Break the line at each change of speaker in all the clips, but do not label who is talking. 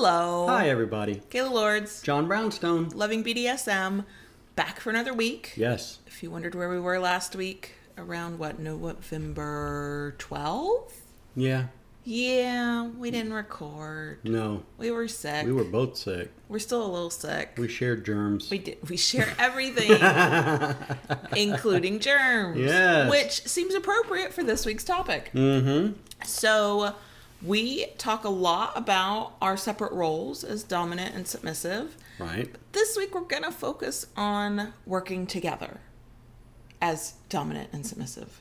Hello.
Hi, everybody.
Kayla Lords.
John Brownstone.
Loving BDSM. Back for another week.
Yes.
If you wondered where we were last week, around November 12th?
Yeah.
Yeah, we didn't record.
No.
We were sick.
We were both sick.
We're still a little sick.
We shared germs.
We did. We share everything, including germs.
Yes.
Which seems appropriate for this week's topic.
Mm-hmm.
So, we talk a lot about our separate roles as dominant and submissive.
Right.
But this week, we're going to focus on working together as dominant and submissive.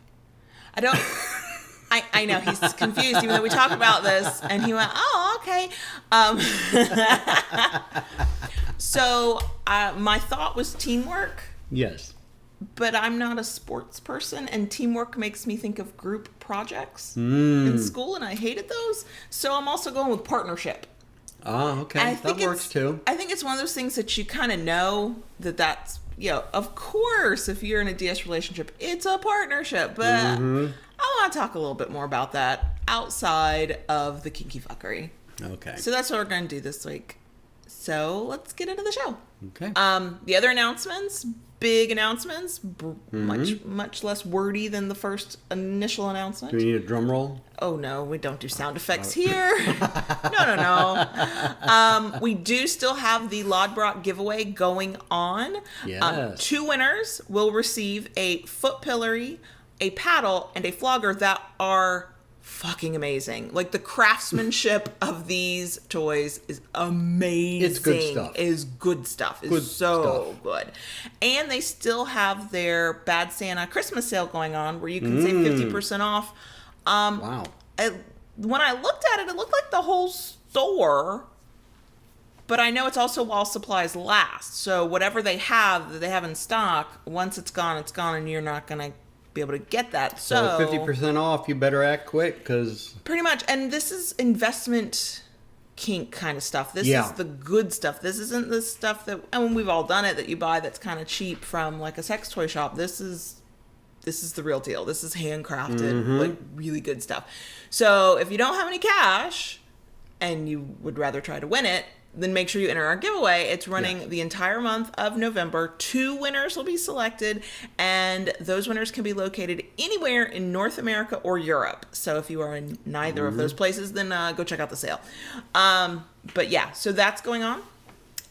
I know he's confused, even though we talk about this, and he went, "Oh, okay." So my thought was teamwork.
Yes.
But I'm not a sports person, and teamwork makes me think of group projects in school, and I hated those. So I'm also going with partnership.
Oh, okay. That works too.
I think it's one of those things that you kind of know that's, of course, if you're in a DS relationship, it's a partnership. But I want to talk a little bit more about that outside of the kinky fuckery.
Okay.
So that's what we're going to do this week. So let's get into the show.
Okay.
The other announcements, big announcements, much less wordy than the first initial announcement.
Do we need a drum roll?
Oh, no, we don't do sound effects here. No. We do still have the Lodbrok giveaway going on.
Yes.
2 winners will receive a foot pillory, a paddle, and a flogger that are fucking amazing. Like, the craftsmanship of these toys is amazing.
It's good stuff.
Is good stuff. It's so good. And they still have their Bad Santa Christmas sale going on where you can save 50% off.
Wow.
When I looked at it, it looked like the whole store, but I know it's also while supplies last. So whatever they have in stock, once it's gone, and you're not going to be able to get that. So
50% off, you better act quick, because...
Pretty much. And this is investment kink kind of stuff. This is the good stuff. This isn't the stuff that, and we've all done it, that you buy that's kind of cheap from like a sex toy shop. This is the real deal. This is handcrafted, like really good stuff. So if you don't have any cash and you would rather try to win it, then make sure you enter our giveaway. It's running the entire month of November. 2 winners will be selected, and those winners can be located anywhere in North America or Europe. So if you are in neither of those places, then go check out the sale. But yeah, so that's going on.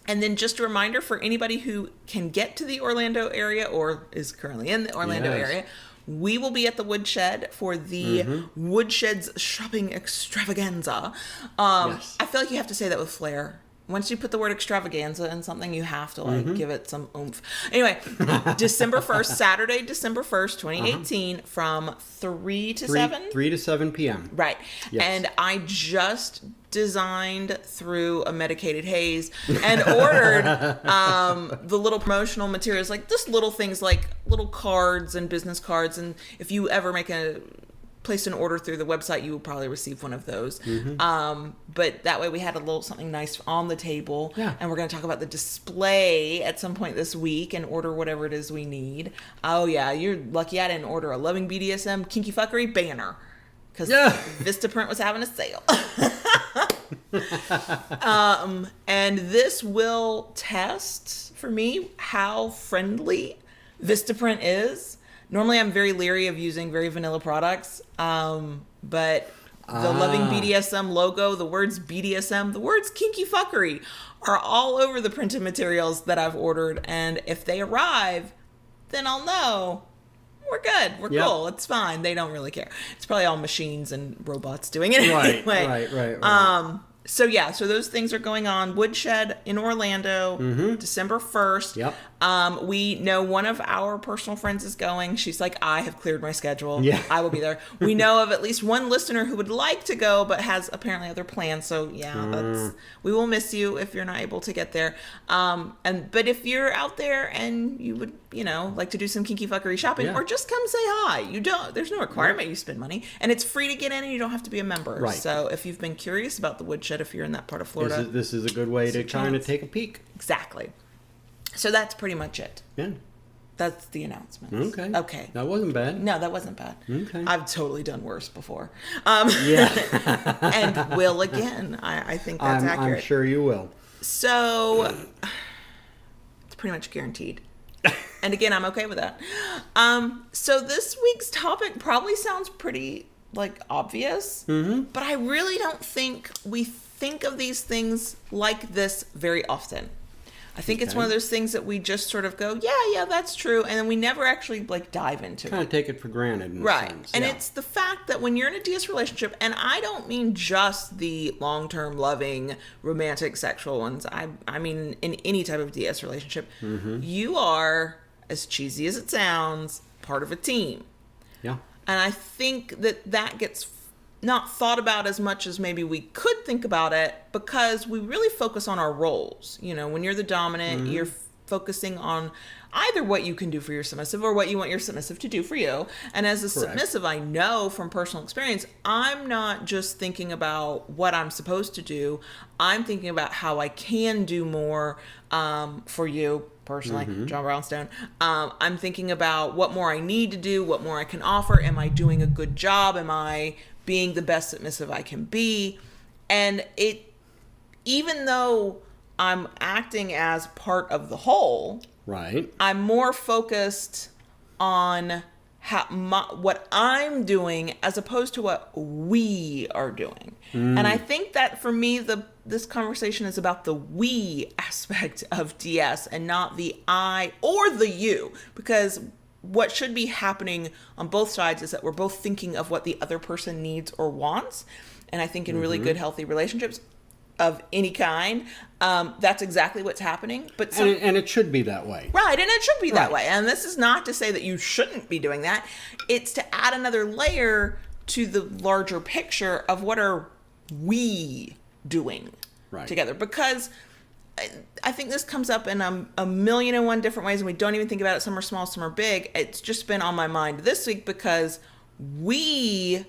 And then just a reminder for anybody who can get to the Orlando area or is currently in the Orlando area, we will be at the Woodshed for the Woodshed's shopping extravaganza. I feel like you have to say that with flair. Once you put the word extravaganza in something, you have to give it some oomph. Anyway, December 1st, Saturday, December 1st, 2018, from 3 to 7?
3 to 7 p.m.
Right.
Yes.
And I just designed through a medicated haze and ordered the little promotional materials, like just little things like little cards and business cards. And if you ever place an order through the website, you will probably receive one of those. But that way we had a little something nice on the table.
Yeah.
And we're going to talk about the display at some point this week and order whatever it is we need. Oh yeah, you're lucky I didn't order a Loving BDSM Kinky Fuckery banner, because Vistaprint was having a sale. And this will test for me how friendly Vistaprint is. Normally, I'm very leery of using very vanilla products, but the Loving BDSM logo, the words BDSM, the words Kinky Fuckery are all over the printed materials that I've ordered, and if they arrive, then I'll know we're good, we're cool, it's fine. They don't really care. It's probably all machines and robots doing it anyway.
Right.
So those things are going on. Woodshed in Orlando, December 1st.
Yep.
We know one of our personal friends is going. She's like, I have cleared my schedule.
Yeah.
I will be there. We know of at least one listener who would like to go, but has apparently other plans. So we will miss you if you're not able to get there. But if you're out there and you would, like to do some kinky fuckery shopping, or just come say hi. There's no requirement you spend money, and it's free to get in, and you don't have to be a member.
Right.
So if you've been curious about the Woodshed, if you're in that part of Florida,
this is a good way to kind of take a peek.
Exactly. So that's pretty much it.
Yeah.
That's the announcement.
Okay.
Okay.
That wasn't bad.
No, that wasn't bad.
Okay.
I've totally done worse before.
Yeah.
And will again. I think that's accurate.
I'm sure you will.
So, it's pretty much guaranteed. And again, I'm okay with that. So this week's topic probably sounds pretty, obvious. Mm-hmm. But I really don't think we think of these things like this very often. I think it's one of those things that we just sort of go, yeah, that's true. And then we never actually dive into it.
Kind of take it for granted in a sense.
And it's the fact that when you're in a DS relationship, and I don't mean just the long-term loving, romantic, sexual ones. I mean in any type of DS relationship, you are, as cheesy as it sounds, part of a team.
Yeah.
And I think that gets not thought about as much as maybe we could think about it, because we really focus on our roles. When you're the dominant, you're focusing on either what you can do for your submissive or what you want your submissive to do for you. And as a submissive, I know from personal experience, I'm not just thinking about what I'm supposed to do. I'm thinking about how I can do more for you personally, John Brownstone. I'm thinking about what more I need to do, what more I can offer. Am I doing a good job? Am I being the best submissive I can be? And even though I'm acting as part of the whole,
right,
I'm more focused on what I'm doing as opposed to what we are doing. And I think that for me, this conversation is about the we aspect of DS and not the I or the you, because what should be happening on both sides is that we're both thinking of what the other person needs or wants. And I think in really good, healthy relationships of any kind, that's exactly what's happening. But
and it should be that way.
Right, and it should be that way. And this is not to say that you shouldn't be doing that. It's to add another layer to the larger picture of what are we doing together. Because I think this comes up in a million and one different ways, and we don't even think about it. Some are small, some are big. It's just been on my mind this week because we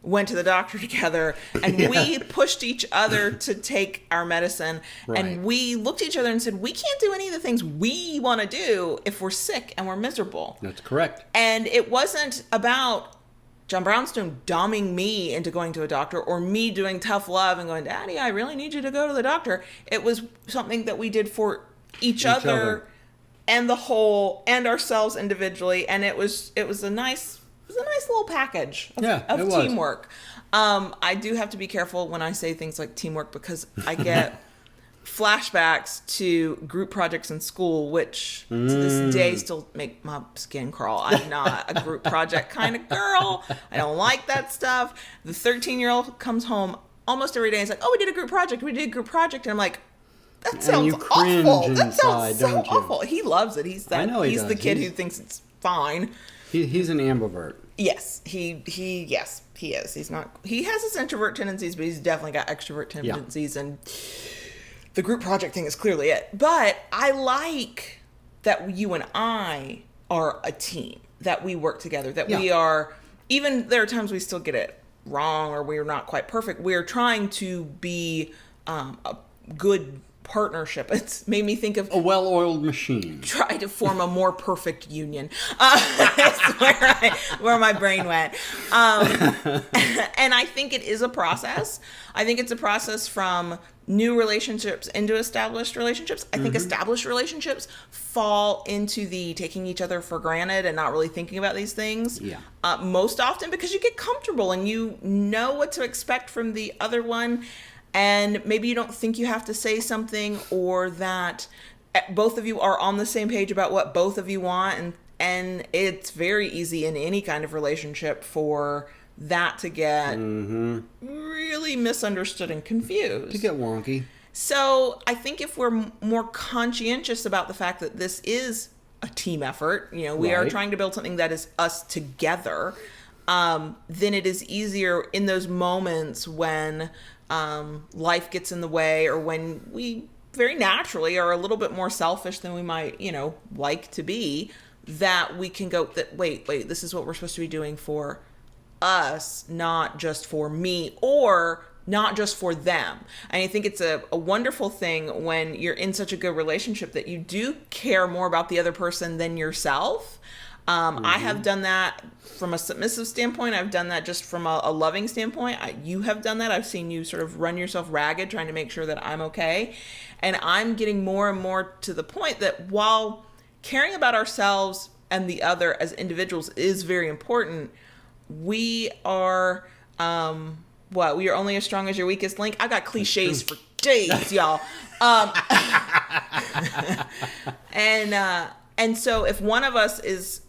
went to the doctor together, and we pushed each other to take our medicine, and we looked at each other and said, we can't do any of the things we want to do if we're sick and we're miserable.
That's correct.
And it wasn't about John Brownstone dumbing me into going to a doctor, or me doing tough love and going, Daddy, I really need you to go to the doctor. It was something that we did for each other and the whole and ourselves individually. And it was a nice little package of teamwork. I do have to be careful when I say things like teamwork, because I get flashbacks to group projects in school, which to this day still make my skin crawl. I'm not a group project kind of girl. I don't like that stuff. The 13-year-old comes home almost every day and is like, oh, we did a group project. And I'm like, that sounds awful. That sounds so awful. He loves it. He's the kid who thinks it's fine.
He's an ambivert.
Yes, he is. He has his introvert tendencies, but he's definitely got extrovert tendencies, and the group project thing is clearly it. But I like that you and I are a team, that we work together, that we are, even there are times we still get it wrong or we're not quite perfect. We're trying to be a good partnership. It's made me think of
a well-oiled machine.
Try to form a more perfect union. That's where my brain went. And I think it is a process. I think it's a process from new relationships into established relationships. I think established relationships fall into the taking each other for granted and not really thinking about these things. Most often because you get comfortable and you know what to expect from the other one. And maybe you don't think you have to say something, or that both of you are on the same page about what both of you want. And it's very easy in any kind of relationship for that to get really misunderstood and confused.
To get wonky.
So I think if we're more conscientious about the fact that this is a team effort, we are trying to build something that is us together, then it is easier in those moments when life gets in the way, or when we very naturally are a little bit more selfish than we might, like to be, that we can go that, wait, this is what we're supposed to be doing for us, not just for me, or not just for them. And I think it's a wonderful thing when you're in such a good relationship that you do care more about the other person than yourself. I have done that from a submissive standpoint. I've done that just from a loving standpoint. You have done that. I've seen you sort of run yourself ragged trying to make sure that I'm okay. And I'm getting more and more to the point that while caring about ourselves and the other as individuals is very important, we are, we are only as strong as your weakest link. I got cliches for days, y'all. And so if one of us is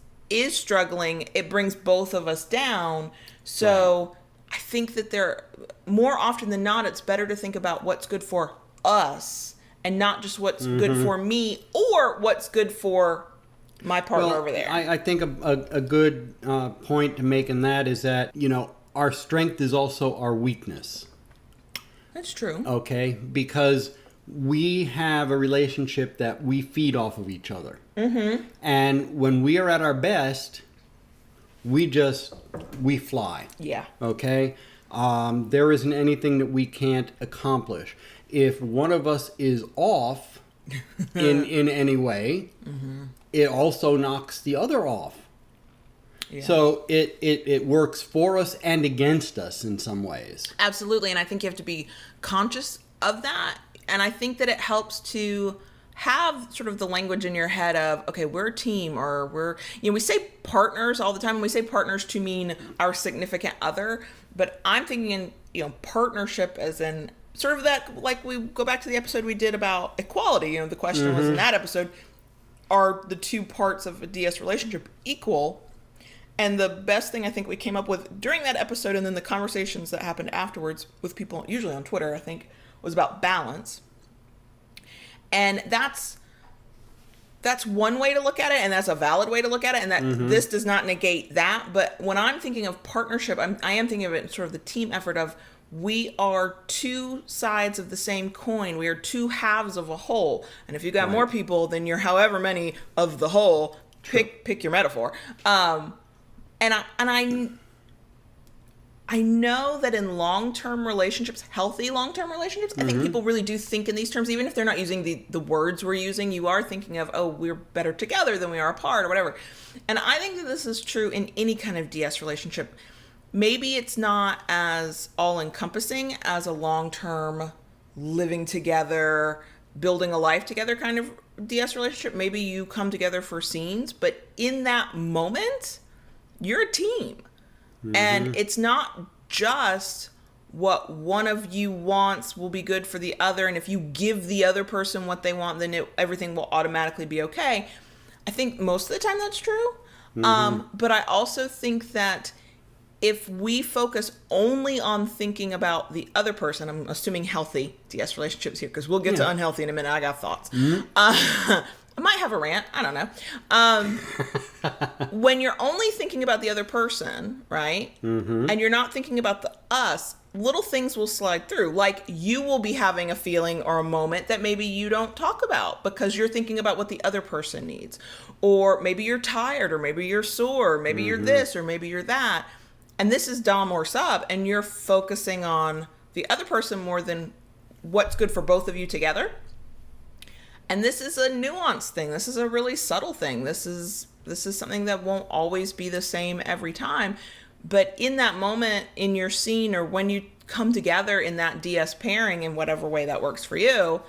struggling, it brings both of us down. So I think that more often than not, it's better to think about what's good for us and not just what's good for me or what's good for my partner over there.
I think a good point to make in that is that, our strength is also our weakness.
That's true.
Okay? Because we have a relationship that we feed off of each other. Mm-hmm. And when we are at our best, we fly. Yeah. Okay? There isn't anything that we can't accomplish. If one of us is off in any way, it also knocks the other off. Yeah. So it works for us and against us in some ways. Absolutely.
And I think you have to be conscious of that. And I think that it helps to have sort of the language in your head of, okay, we're a team, or we say partners all the time. And we say partners to mean our significant other. But I'm thinking in, partnership as in sort of that, like we go back to the episode we did about equality. The question was in that episode, are the two parts of a DS relationship equal? And the best thing I think we came up with during that episode, and then the conversations that happened afterwards with people, usually on Twitter, I think, was about balance. And that's one way to look at it, and that's a valid way to look at it, and that this does not negate that. But when I'm thinking of partnership, I am thinking of it in sort of the team effort of we are two sides of the same coin. We are two halves of a whole. And if you got more people, then you're however many of the whole. Pick your metaphor. And I know that in long-term relationships, healthy long-term relationships, I think people really do think in these terms, even if they're not using the words we're using. You are thinking of, we're better together than we are apart or whatever. And I think that this is true in any kind of DS relationship. Maybe it's not as all-encompassing as a long-term living together, building a life together kind of DS relationship. Maybe you come together for scenes, but in that moment, you're a team. And it's not just what one of you wants will be good for the other. And if you give the other person what they want, then everything will automatically be okay. I think most of the time that's true. But I also think that if we focus only on thinking about the other person, I'm assuming healthy DS relationships here, because we'll get to unhealthy in a minute. I got thoughts. I might have a rant. I don't know. When you're only thinking about the other person, right? And you're not thinking about the us, little things will slide through. Like you will be having a feeling or a moment that maybe you don't talk about because you're thinking about what the other person needs. Or maybe you're tired, or maybe you're sore, or maybe you're this, or maybe you're that. And this is dom or sub, and you're focusing on the other person more than what's good for both of you together. And this is a nuanced thing. This is a really subtle thing. This is something that won't always be the same every time. But in that moment, in your scene, or when you come together in that DS pairing in whatever way that works for you,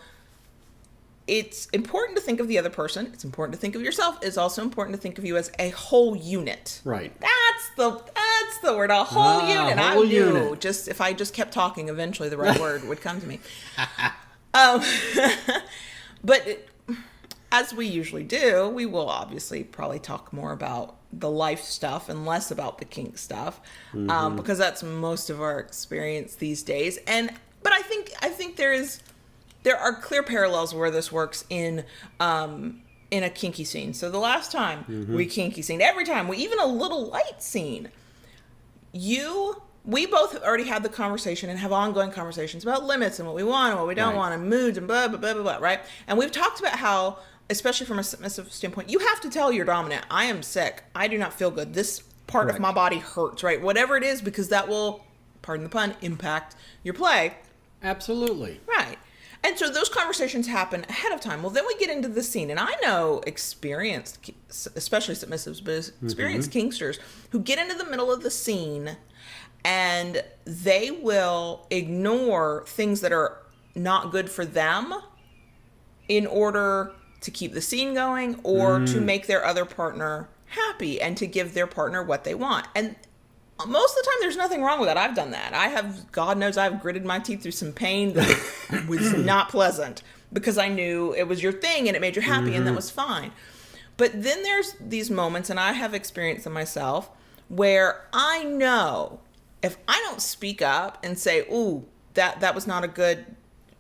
it's important to think of the other person. It's important to think of yourself. It's also important to think of you as a whole unit. Right. That's the word, a whole unit. I knew unit. Just if I just kept talking, eventually the right word would come to me. But as we usually do, we will obviously probably talk more about the life stuff and less about the kink stuff, because that's most of our experience these days. But I think there are clear parallels where this works in a kinky scene. So the last time we kinky scene, every time we even a little light scene, we both already had the conversation and have ongoing conversations about limits and what we want and what we don't want and moods and blah, blah, blah, blah, blah, right? And we've talked about how, especially from a submissive standpoint, you have to tell your dominant, I am sick. I do not feel good. This part of my body hurts, right? Whatever it is, because that will pardon the pun, impact your play.
Absolutely.
Right. And so those conversations happen ahead of time. Well, then we get into the scene. And I know experienced, especially submissives, but experienced kinksters who get into the middle of the scene and they will ignore things that are not good for them in order to keep the scene going or to make their other partner happy and to give their partner what they want. And most of the time, there's nothing wrong with that. I've done that. God knows I've gritted my teeth through some pain that was not pleasant because I knew it was your thing and it made you happy and that was fine. But then there's these moments, and I have experienced them myself, where I know if I don't speak up and say, ooh, that was not a good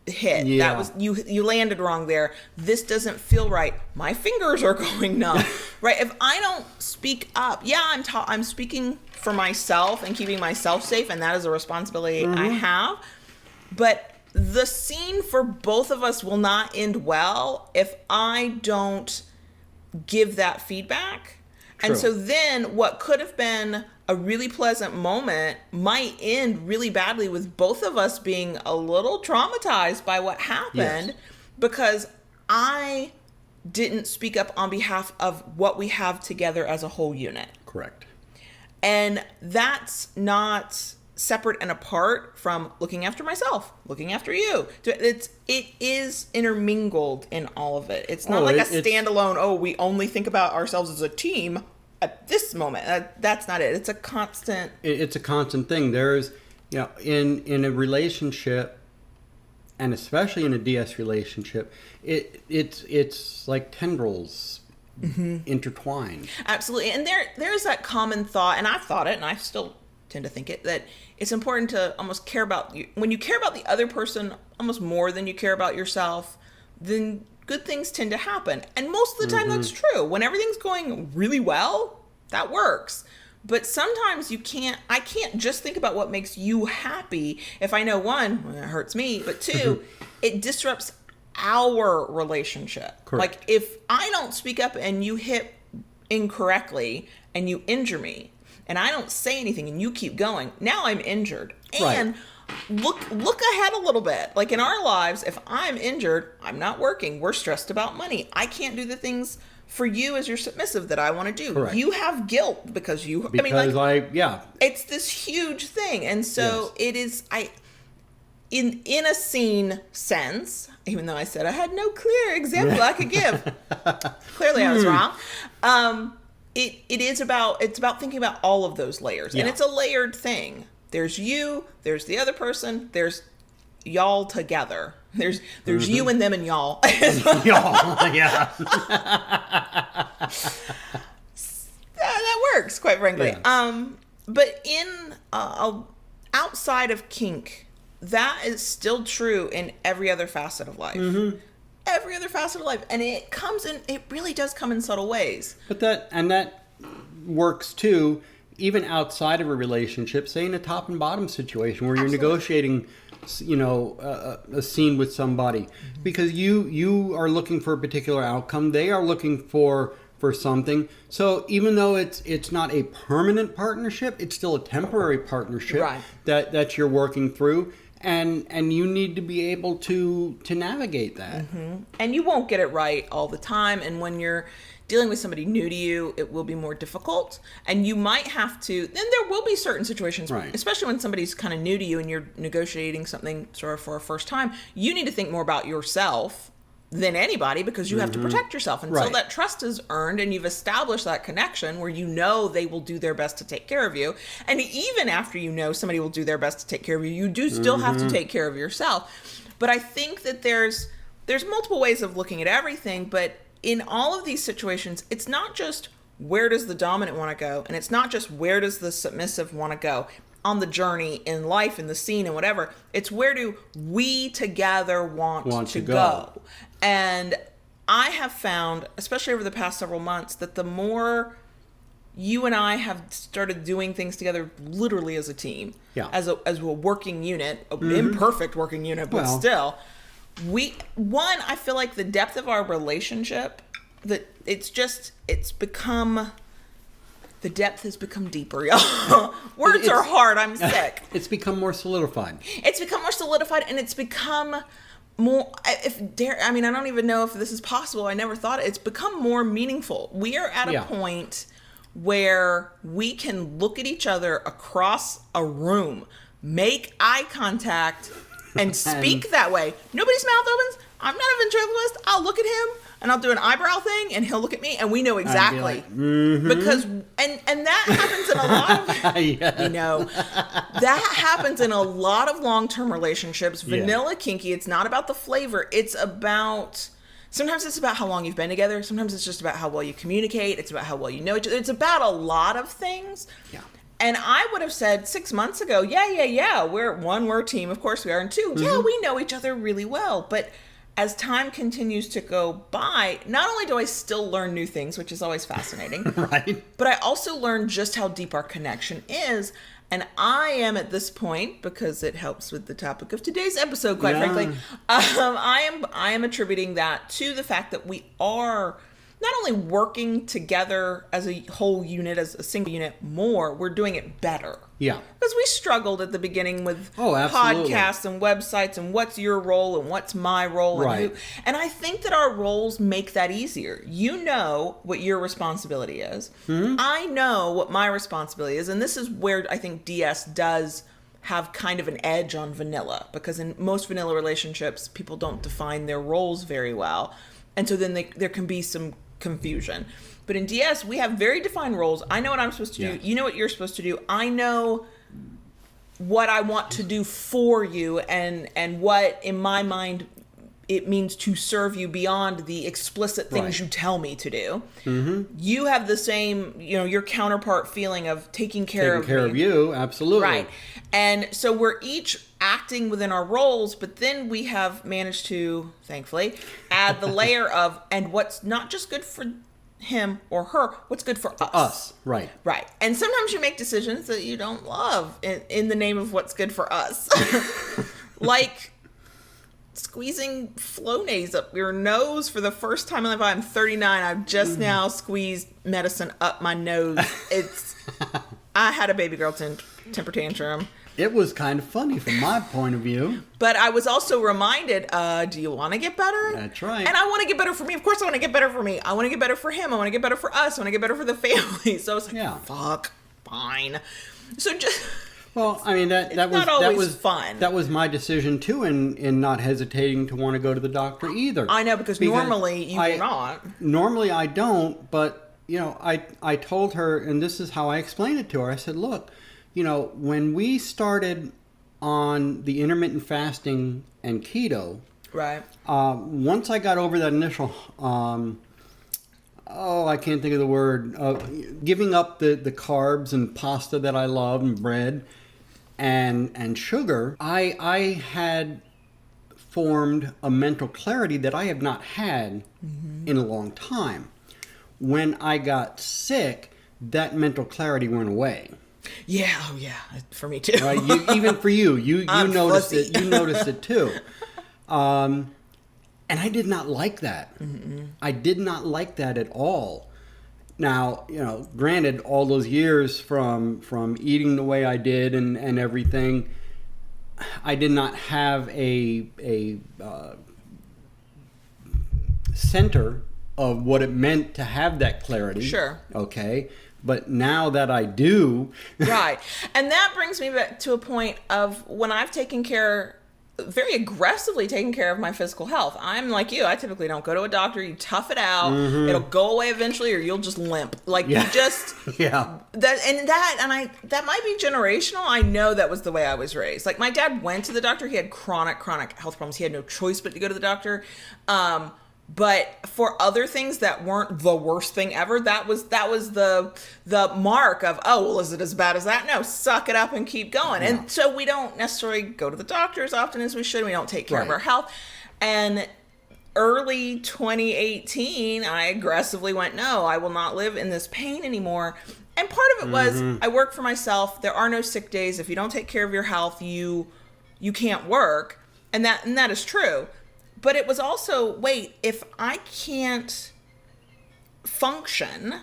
hit.
Yeah.
That was you landed wrong there. This doesn't feel right. My fingers are going numb. Right? If I don't speak up, I'm speaking for myself and keeping myself safe, and that is a responsibility I have. But the scene for both of us will not end well if I don't give that feedback. True. And so then what could have been a really pleasant moment might end really badly with both of us being a little traumatized by what happened because I didn't speak up on behalf of what we have together as a whole unit.
Correct.
And that's not separate and apart from looking after myself, looking after you. It is intermingled in all of it. It's not a standalone, we only think about ourselves as a team at this moment. That's not it. It's a constant.
It's a constant thing. There's, in a relationship, and especially in a DS relationship, it's like tendrils intertwined.
Absolutely. And there's that common thought, and I've thought it, and I still tend to think it, that it's important to almost care about you. When you care about the other person almost more than you care about yourself, then good things tend to happen. And most of the time that's true. When everything's going really well, that works. But sometimes I can't just think about what makes you happy if I know, one, it hurts me, but two, it disrupts our relationship.
Correct.
Like if I don't speak up and you hit incorrectly and you injure me and I don't say anything and you keep going, now I'm injured. And look ahead a little bit. Like in our lives, if I'm injured, I'm not working. We're stressed about money. I can't do the things for you as your submissive that I want to do.
Correct.
You have guilt because you. It's this huge thing, and so it is. In a scene sense, even though I said I had no clear example I could give, clearly I was wrong. It's about thinking about all of those layers, and it's a layered thing. There's you, there's the other person, there's y'all together. There's you and them and y'all.
Y'all, yeah.
That works, quite frankly.
Yeah.
But in outside of kink, that is still true in every other facet of life. Every other facet of life, and it really does come in subtle ways.
But that works too. Even outside of a relationship, say in a top and bottom situation where you're negotiating, a scene with somebody, because you are looking for a particular outcome, they are looking for something. So even though it's not a permanent partnership, it's still a temporary partnership that you're working through, and you need to be able to navigate that.
And you won't get it right all the time, and when you're dealing with somebody new to you, it will be more difficult, and you might have to, then there will be certain situations, especially when somebody's kind of new to you and you're negotiating something sort of for a first time, you need to think more about yourself than anybody because you have to protect yourself until that trust is earned and you've established that connection where you know they will do their best to take care of you. And even after you know somebody will do their best to take care of you, you do still have to take care of yourself. But I think that there's multiple ways of looking at everything, but in all of these situations, it's not just where does the dominant want to go, and it's not just where does the submissive want to go on the journey in life, in the scene, and whatever. It's where do we together want to go. And I have found, especially over the past several months, that the more you and I have started doing things together literally as a team, as a working unit, an imperfect working unit, but still, I feel like the depth of our relationship, that it's become The depth has become deeper, y'all. Words are hard. I'm sick.
It's become more solidified.
It's become more solidified, and it's become more, I mean, I don't even know if this is possible. I never thought it. It's become more meaningful. We are at a point where we can look at each other across a room, make eye contact, and speak that way. Nobody's mouth opens. I'm not a ventriloquist. I'll look at him and I'll do an eyebrow thing and he'll look at me and we know exactly.
Like, mm-hmm.
Because, and that happens in a lot of,
yeah.
you know, that happens in a lot of long-term relationships. Vanilla kinky, it's not about the flavor. It's about, sometimes it's about how long you've been together. Sometimes it's just about how well you communicate. It's about how well you know each other. It's about a lot of things. Yeah. And I would have said 6 months ago, yeah. We're a team. Of course we are. And 2, yeah, we know each other really well. But as time continues to go by, not only do I still learn new things, which is always fascinating,
right?
But I also learn just how deep our connection is. And I am at this point, because it helps with the topic of today's episode, quite frankly, I am attributing that to the fact that we are not only working together as a whole unit, as a single unit more, we're doing it better.
Yeah.
Because we struggled at the beginning with
absolutely.
podcasts and websites and what's your role and what's my role.
Right.
And I think that our roles make that easier. You know what your responsibility is. Mm-hmm. I know what my responsibility is. And this is where I think DS does have kind of an edge on vanilla. Because in most vanilla relationships, people don't define their roles very well. And so then there can be some confusion. But in DS, we have very defined roles. I know what I'm supposed to do. You know what you're supposed to do. I know what I want to do for you and what, in my mind, it means to serve you beyond the explicit things you tell me to do. Mm-hmm. You have the same, your counterpart feeling of taking care of
you. Absolutely.
Right. And so we're each acting within our roles, but then we have managed to, thankfully, add the layer of, and what's not just good for him or her, what's good for us.
Right.
Right. And sometimes you make decisions that you don't love in the name of what's good for us. Like squeezing Flonase up your nose for the first time in my life. I'm 39. I've just now squeezed medicine up my nose. I had a baby girl temper tantrum.
It was kind of funny from my point of view.
But I was also reminded, do you want to get better?
That's right.
And I want to get better for me. Of course I want to get better for me. I want to get better for him. I want to get better for us. I want to get better for the family. So I was like, fuck, fine. So just...
Well, I mean, that was
fun.
That was my decision, too, in not hesitating to want to go to the doctor either.
I know, because normally you will not.
Normally I don't, but, I told her, and this is how I explained it to her. I said, look, when we started on the intermittent fasting and keto,
right?
Once I got over that initial, I can't think of the word, giving up the carbs and pasta that I love and bread and sugar, I had formed a mental clarity that I have not had in a long time. When I got sick, that mental clarity went away.
Yeah, for me too.
Right? Even for you, you noticed it. You noticed it too, and I did not like that. Mm-mm. I did not like that at all. Now, granted, all those years from eating the way I did and everything, I did not have a center of what it meant to have that clarity.
Sure.
Okay. But now that I do...
Right. And that brings me back to a point of when I've very aggressively taken care of my physical health. I'm like you. I typically don't go to a doctor. You tough it out. Mm-hmm. It'll go away eventually or you'll just limp. Like you just...
Yeah.
That might be generational. I know that was the way I was raised. Like my dad went to the doctor. He had chronic health problems. He had no choice but to go to the doctor. But for other things that weren't the worst thing ever, that was the mark of, is it as bad as that? No, suck it up and keep going. Yeah. And so we don't necessarily go to the doctor as often as we should. We don't take care of our health. And early 2018, I aggressively went, no, I will not live in this pain anymore. And part of it was I work for myself. There are no sick days. If you don't take care of your health, you can't work. And that is true. But it was also, if I can't function,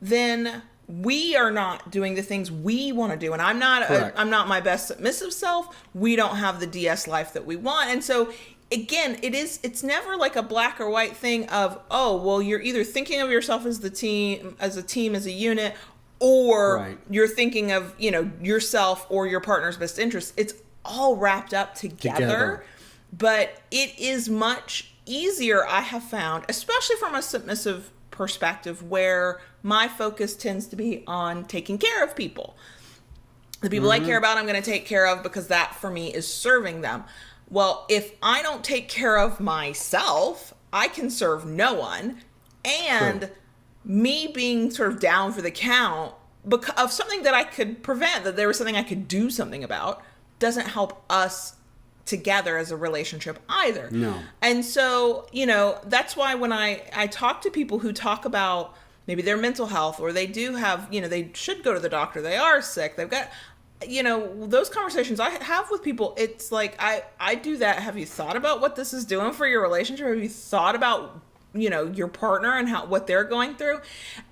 then we are not doing the things we want to do, and I'm not my best submissive self. We don't have the DS life that we want. And so again, it's never like a black or white thing of, oh, well, you're either thinking of yourself as a team, as a unit, or you're thinking of, yourself or your partner's best interest. It's all wrapped up together. But it is much easier, I have found, especially from a submissive perspective, where my focus tends to be on taking care of people. The people I care about, I'm going to take care of, because that for me is serving them. Well, if I don't take care of myself, I can serve no one. And me being sort of down for the count because of something that I could prevent, that there was something I could do something about, doesn't help us together as a relationship either.
No.
And so, that's why when I talk to people who talk about maybe their mental health, or they do have, they should go to the doctor, they are sick, they've got, those conversations I have with people, it's like, I do that. Have you thought about what this is doing for your relationship? Have you thought about, your partner and what they're going through?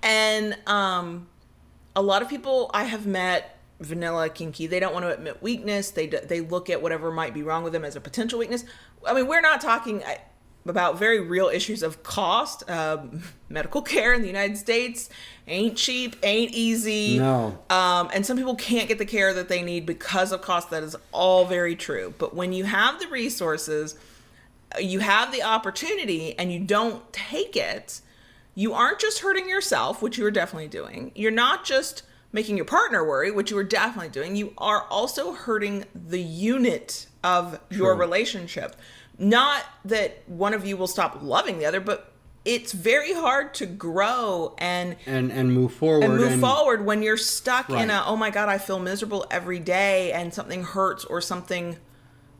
And a lot of people I have met, vanilla kinky, they don't want to admit weakness. They look at whatever might be wrong with them as a potential weakness. I mean, we're not talking about very real issues of cost. Medical care in the United States ain't cheap, ain't easy.
No.
And some people can't get the care that they need because of cost. That is all very true. But when you have the resources, you have the opportunity, and you don't take it, you aren't just hurting yourself, which you are definitely doing. You're not just making your partner worry, which you are definitely doing. You are also hurting the unit of your relationship. Not that one of you will stop loving the other, but it's very hard to grow and
move forward.
And move forward when you're stuck in oh my God, I feel miserable every day, and something hurts, or something,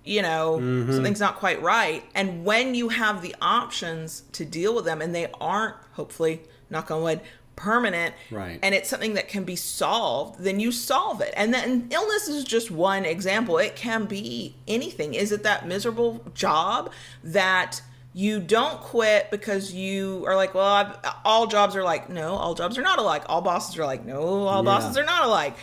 something's not quite right. And when you have the options to deal with them, and they aren't, hopefully, knock on wood, permanent, and it's something that can be solved, then you solve it. And then illness is just one example. It can be anything. Is it that miserable job that you don't quit because you are like, well, all jobs are like, no, all jobs are not alike. All bosses are like, no, all bosses are not alike.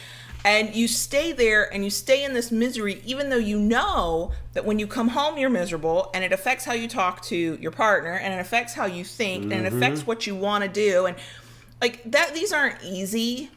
And you stay there, and you stay in this misery, even though you know that when you come home, you're miserable, and it affects how you talk to your partner, and it affects how you think, and it affects what you want to do. And like that, these aren't easy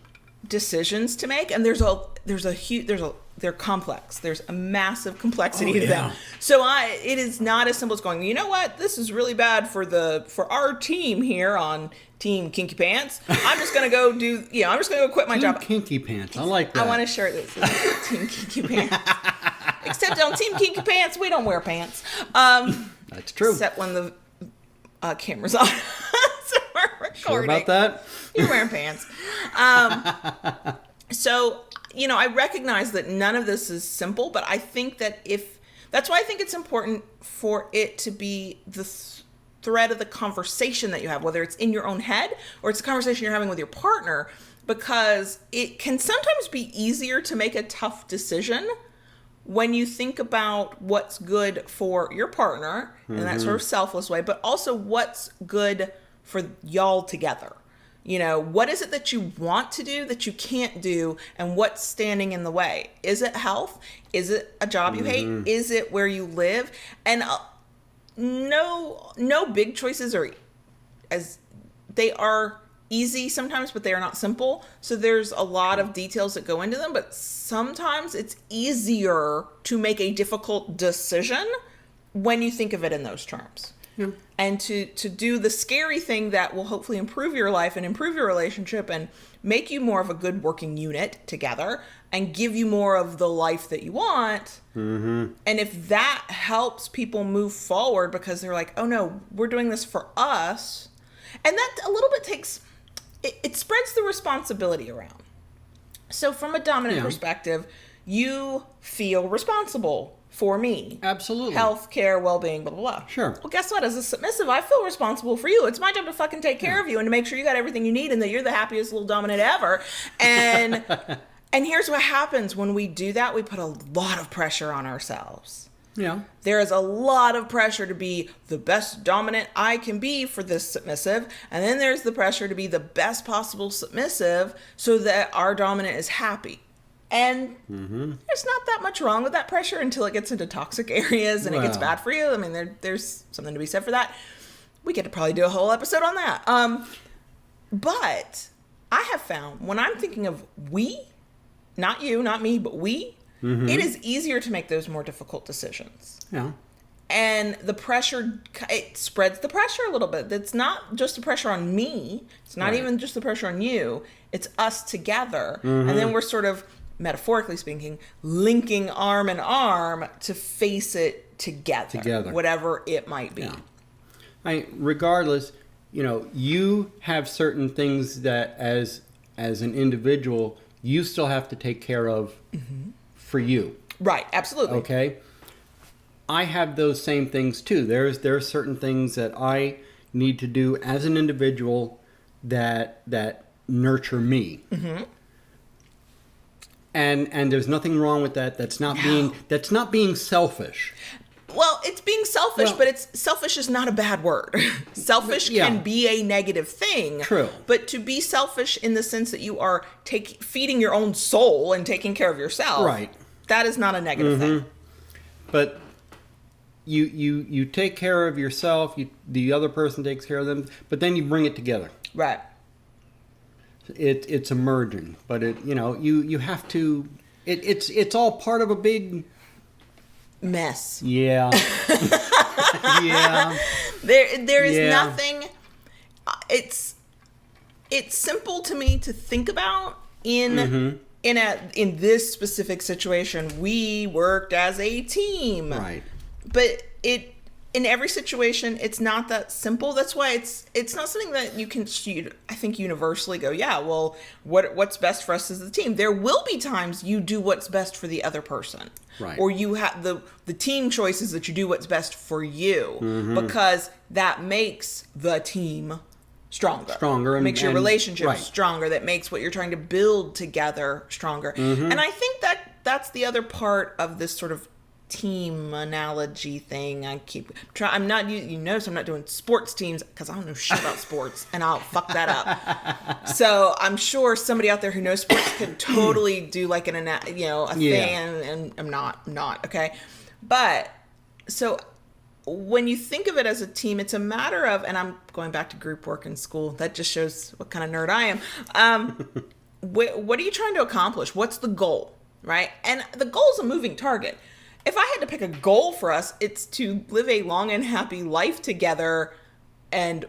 decisions to make, and they're complex. There's a massive complexity to them. So it is not as simple as going, you know what, this is really bad for our team here on Team Kinky Pants. I'm just gonna go I'm just gonna go quit my job.
Kinky Pants, I like that.
I want a shirt that says Team Kinky Pants. Except on Team Kinky Pants, we don't wear pants.
That's true.
Except when the camera's on. So we're recording.
Sure about that?
You're wearing pants. So, I recognize that none of this is simple, but I think that that's why I think it's important for it to be the thread of the conversation that you have, whether it's in your own head or it's a conversation you're having with your partner, because it can sometimes be easier to make a tough decision when you think about what's good for your partner in that sort of selfless way, but also what's good for y'all together. What is it that you want to do that you can't do, and what's standing in the way? Is it health? Is it a job you hate? Is it where you live? And no big choices they are easy sometimes, but they are not simple. So there's a lot of details that go into them, but sometimes it's easier to make a difficult decision when you think of it in those terms. Yeah. And to do the scary thing that will hopefully improve your life and improve your relationship and make you more of a good working unit together and give you more of the life that you want. And if that helps people move forward because they're like, oh no, we're doing this for us. And that a little bit it spreads the responsibility around. So from a dominant perspective, you feel responsible for me.
Absolutely.
Health, care, well-being, blah, blah, blah.
Sure.
Well, guess what? As a submissive, I feel responsible for you. It's my job to fucking take care of you and to make sure you got everything you need and that you're the happiest little dominant ever. And and here's what happens when we do that. We put a lot of pressure on ourselves.
Yeah.
There is a lot of pressure to be the best dominant I can be for this submissive. And then there's the pressure to be the best possible submissive so that our dominant is happy. And there's not that much wrong with that pressure until it gets into toxic areas and it gets bad for you. I mean, there's something to be said for that. We get to probably do a whole episode on that. But I have found when I'm thinking of we, not you, not me, but we, it is easier to make those more difficult decisions.
Yeah.
And the pressure, it spreads the pressure a little bit. It's not just the pressure on me. It's not even just the pressure on you. It's us together. And then we're sort of, metaphorically speaking, linking arm in arm to face it together. Whatever it might be.
Yeah. Regardless, you have certain things that as an individual, you still have to take care of for you.
Right, absolutely.
Okay? I have those same things too. There are certain things that I need to do as an individual that nurture me. And there's nothing wrong with that. That's not being selfish.
Well, it's being selfish, but selfish is not a bad word. Selfish can be a negative thing.
True.
But to be selfish in the sense that you are feeding your own soul and taking care of yourself,
right?
That is not a negative thing.
But you take care of yourself. The other person takes care of them. But then you bring it together.
Right.
It's emerging, but you have to. It's all part of a big
mess.
Yeah. Yeah.
There is nothing. It's simple to me to think about in this specific situation. We worked as a team,
right? But
in every situation, it's not that simple. That's why it's not something that you can, I think, universally go, yeah, well, what's best for us as a team? There will be times you do what's best for the other person.
Right.
Or you have the team choices that you do what's best for you because that makes the team stronger. Makes your relationship stronger. That makes what you're trying to build together stronger. And I think that's the other part of this sort of team analogy thing. I'm not, you notice I'm not doing sports teams because I don't know shit about sports and I'll fuck that up. So I'm sure somebody out there who knows sports could totally do like thing, and I'm not okay. But so when you think of it as a team, it's a matter of, and I'm going back to group work in school. That just shows what kind of nerd I am. What are you trying to accomplish? What's the goal, right? And the goal is a moving target. If I had to pick a goal for us, it's to live a long and happy life together and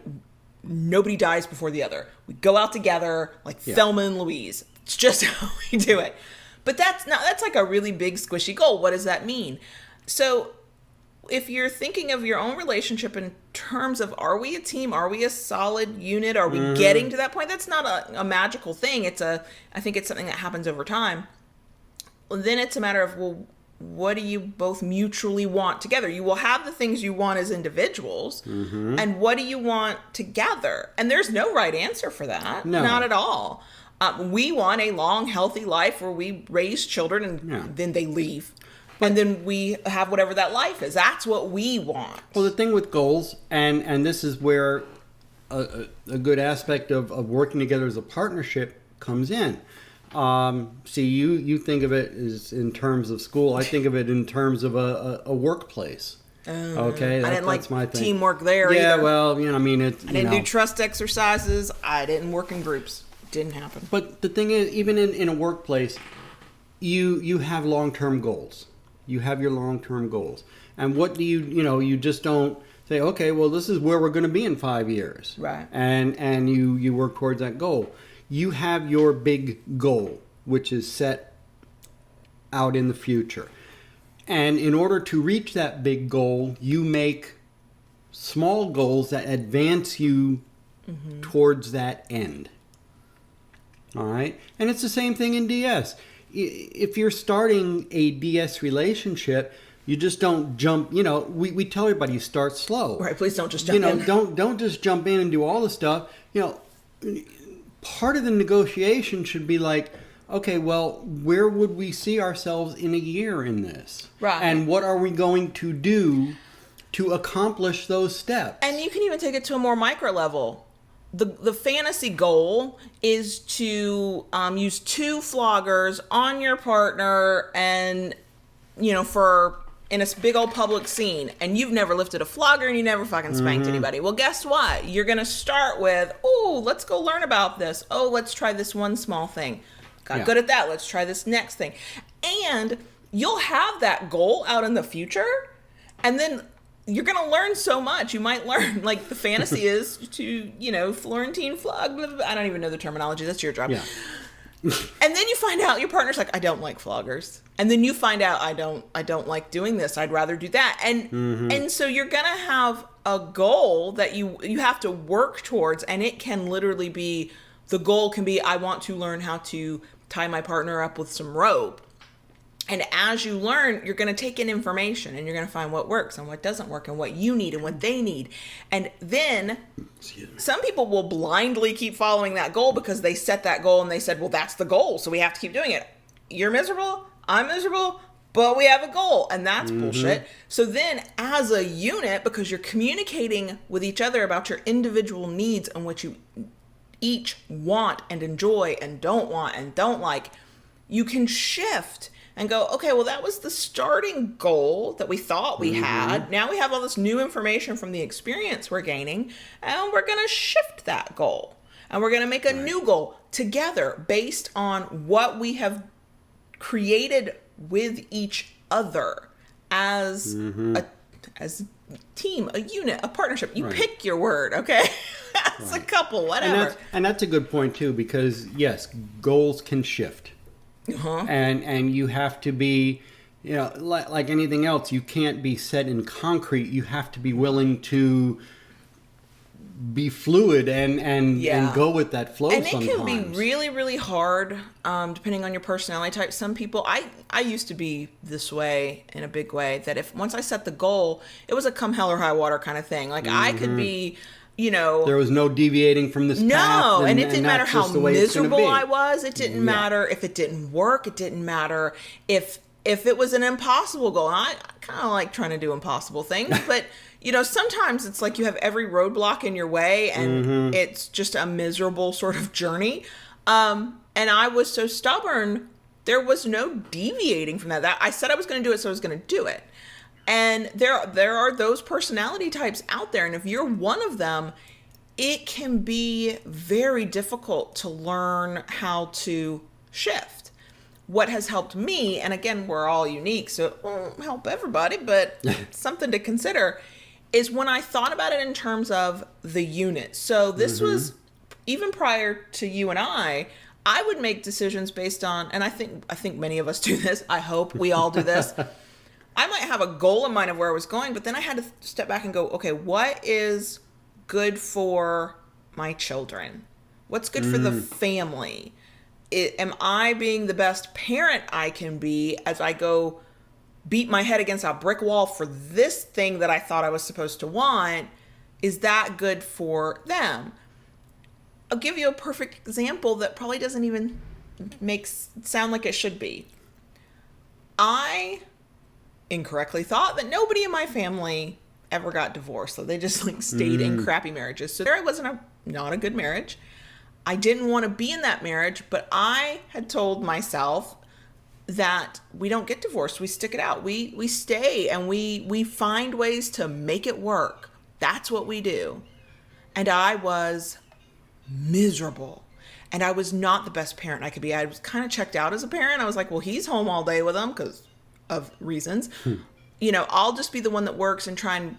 nobody dies before the other. We go out together like Thelma and Louise. It's just how we do it. But that's like a really big squishy goal. What does that mean? So if you're thinking of your own relationship in terms of, are we a team? Are we a solid unit? Are we getting to that point? That's not a magical thing. I think it's something that happens over time. Well, then it's a matter of, well, what do you both mutually want together? You will have the things you want as individuals, and what do you want together? And there's no right answer for that. No. Not at all. We want a long, healthy life where we raise children and then they leave. And then we have whatever that life is. That's what we want.
Well, the thing with goals, and this is where a good aspect of working together as a partnership comes in. See, you think of it as in terms of school. I think of it in terms of a workplace. Okay,
I didn't like
my thing.
Teamwork there.
Yeah,
either.
Well, I mean, I
didn't do trust exercises. I didn't work in groups. Didn't happen.
But the thing is, even in a workplace, you have long-term goals. You have your long-term goals, and what do you just don't say, okay, well, this is where we're going to be in 5 years,
right?
And you work towards that goal. You have your big goal, which is set out in the future. And in order to reach that big goal, you make small goals that advance you towards that end. All right? And it's the same thing in DS. If you're starting a DS relationship, you just don't jump, we tell everybody you start slow.
Right, please don't just jump in.
Don't just jump in and do all the stuff. Part of the negotiation should be like, okay, well, where would we see ourselves in a year in this?
Right.
And what are we going to do to accomplish those steps?
And you can even take it to a more micro level. The fantasy goal is to use 2 floggers on your partner and, for in a big old public scene, and you've never lifted a flogger and you never fucking spanked anybody. Well, guess what? You're going to start with, oh, let's go learn about this. Oh, let's try this one small thing. Got good at that. Let's try this next thing. And you'll have that goal out in the future, and then you're going to learn so much. You might learn, like, the fantasy is to, Florentine flog, blah, blah, blah. I don't even know the terminology. That's your job.
Yeah.
And then you find out your partner's like, I don't like floggers. And then you find out, I don't like doing this. I'd rather do that. And so you're going to have a goal that you have to work towards. And it can literally be, the goal can be, I want to learn how to tie my partner up with some rope. And as you learn, you're going to take in information and you're going to find what works and what doesn't work and what you need and what they need. And then some people will blindly keep following that goal because they set that goal and they said, well, that's the goal, so we have to keep doing it. You're miserable, I'm miserable, but we have a goal. And that's bullshit. So then as a unit, because you're communicating with each other about your individual needs and what you each want and enjoy and don't want and don't like, you can shift and go, okay, well, that was the starting goal that we thought we had. Now we have all this new information from the experience we're gaining, and we're going to shift that goal. And we're going to make a new goal together based on what we have created with each other as a team, a unit, a partnership. You pick your word, okay? As a couple, whatever.
And that's a good point, too, because, yes, goals can shift. And you have to be, like anything else, you can't be set in concrete. You have to be willing to be fluid and go with that flow sometimes. And it
can be really, really hard, depending on your personality type. Some people, I used to be this way in a big way, that if once I set the goal, it was a come hell or high water kind of thing. Like I could be,
there was no deviating from this path.
No, and it didn't matter how miserable I was. It didn't matter if it didn't work. It didn't matter if it was an impossible goal. And I kind of like trying to do impossible things, but sometimes it's like you have every roadblock in your way, and it's just a miserable sort of journey. And I was so stubborn, there was no deviating from that. I said I was going to do it, so I was going to do it. And there are those personality types out there. And if you're one of them, it can be very difficult to learn how to shift. What has helped me, and again, we're all unique, so it won't help everybody, but something to consider, is when I thought about it in terms of the unit. So this was, even prior to you and I would make decisions based on, and I think many of us do this, I hope we all do this. I might have a goal in mind of where I was going, but then I had to step back and go, okay, what is good for my children? What's good for the family? Am I being the best parent I can be as I go beat my head against a brick wall for this thing that I thought I was supposed to want? Is that good for them? I'll give you a perfect example that probably doesn't even sound like it should be. I incorrectly thought that nobody in my family ever got divorced, so they just stayed in crappy marriages. So there was not a good marriage. I didn't want to be in that marriage, but I had told myself that we don't get divorced. We stick it out. We stay and we find ways to make it work. That's what we do. And I was miserable. And I was not the best parent I could be. I was kind of checked out as a parent. I was like, well, he's home all day with them because of reasons. I'll just be the one that works and try and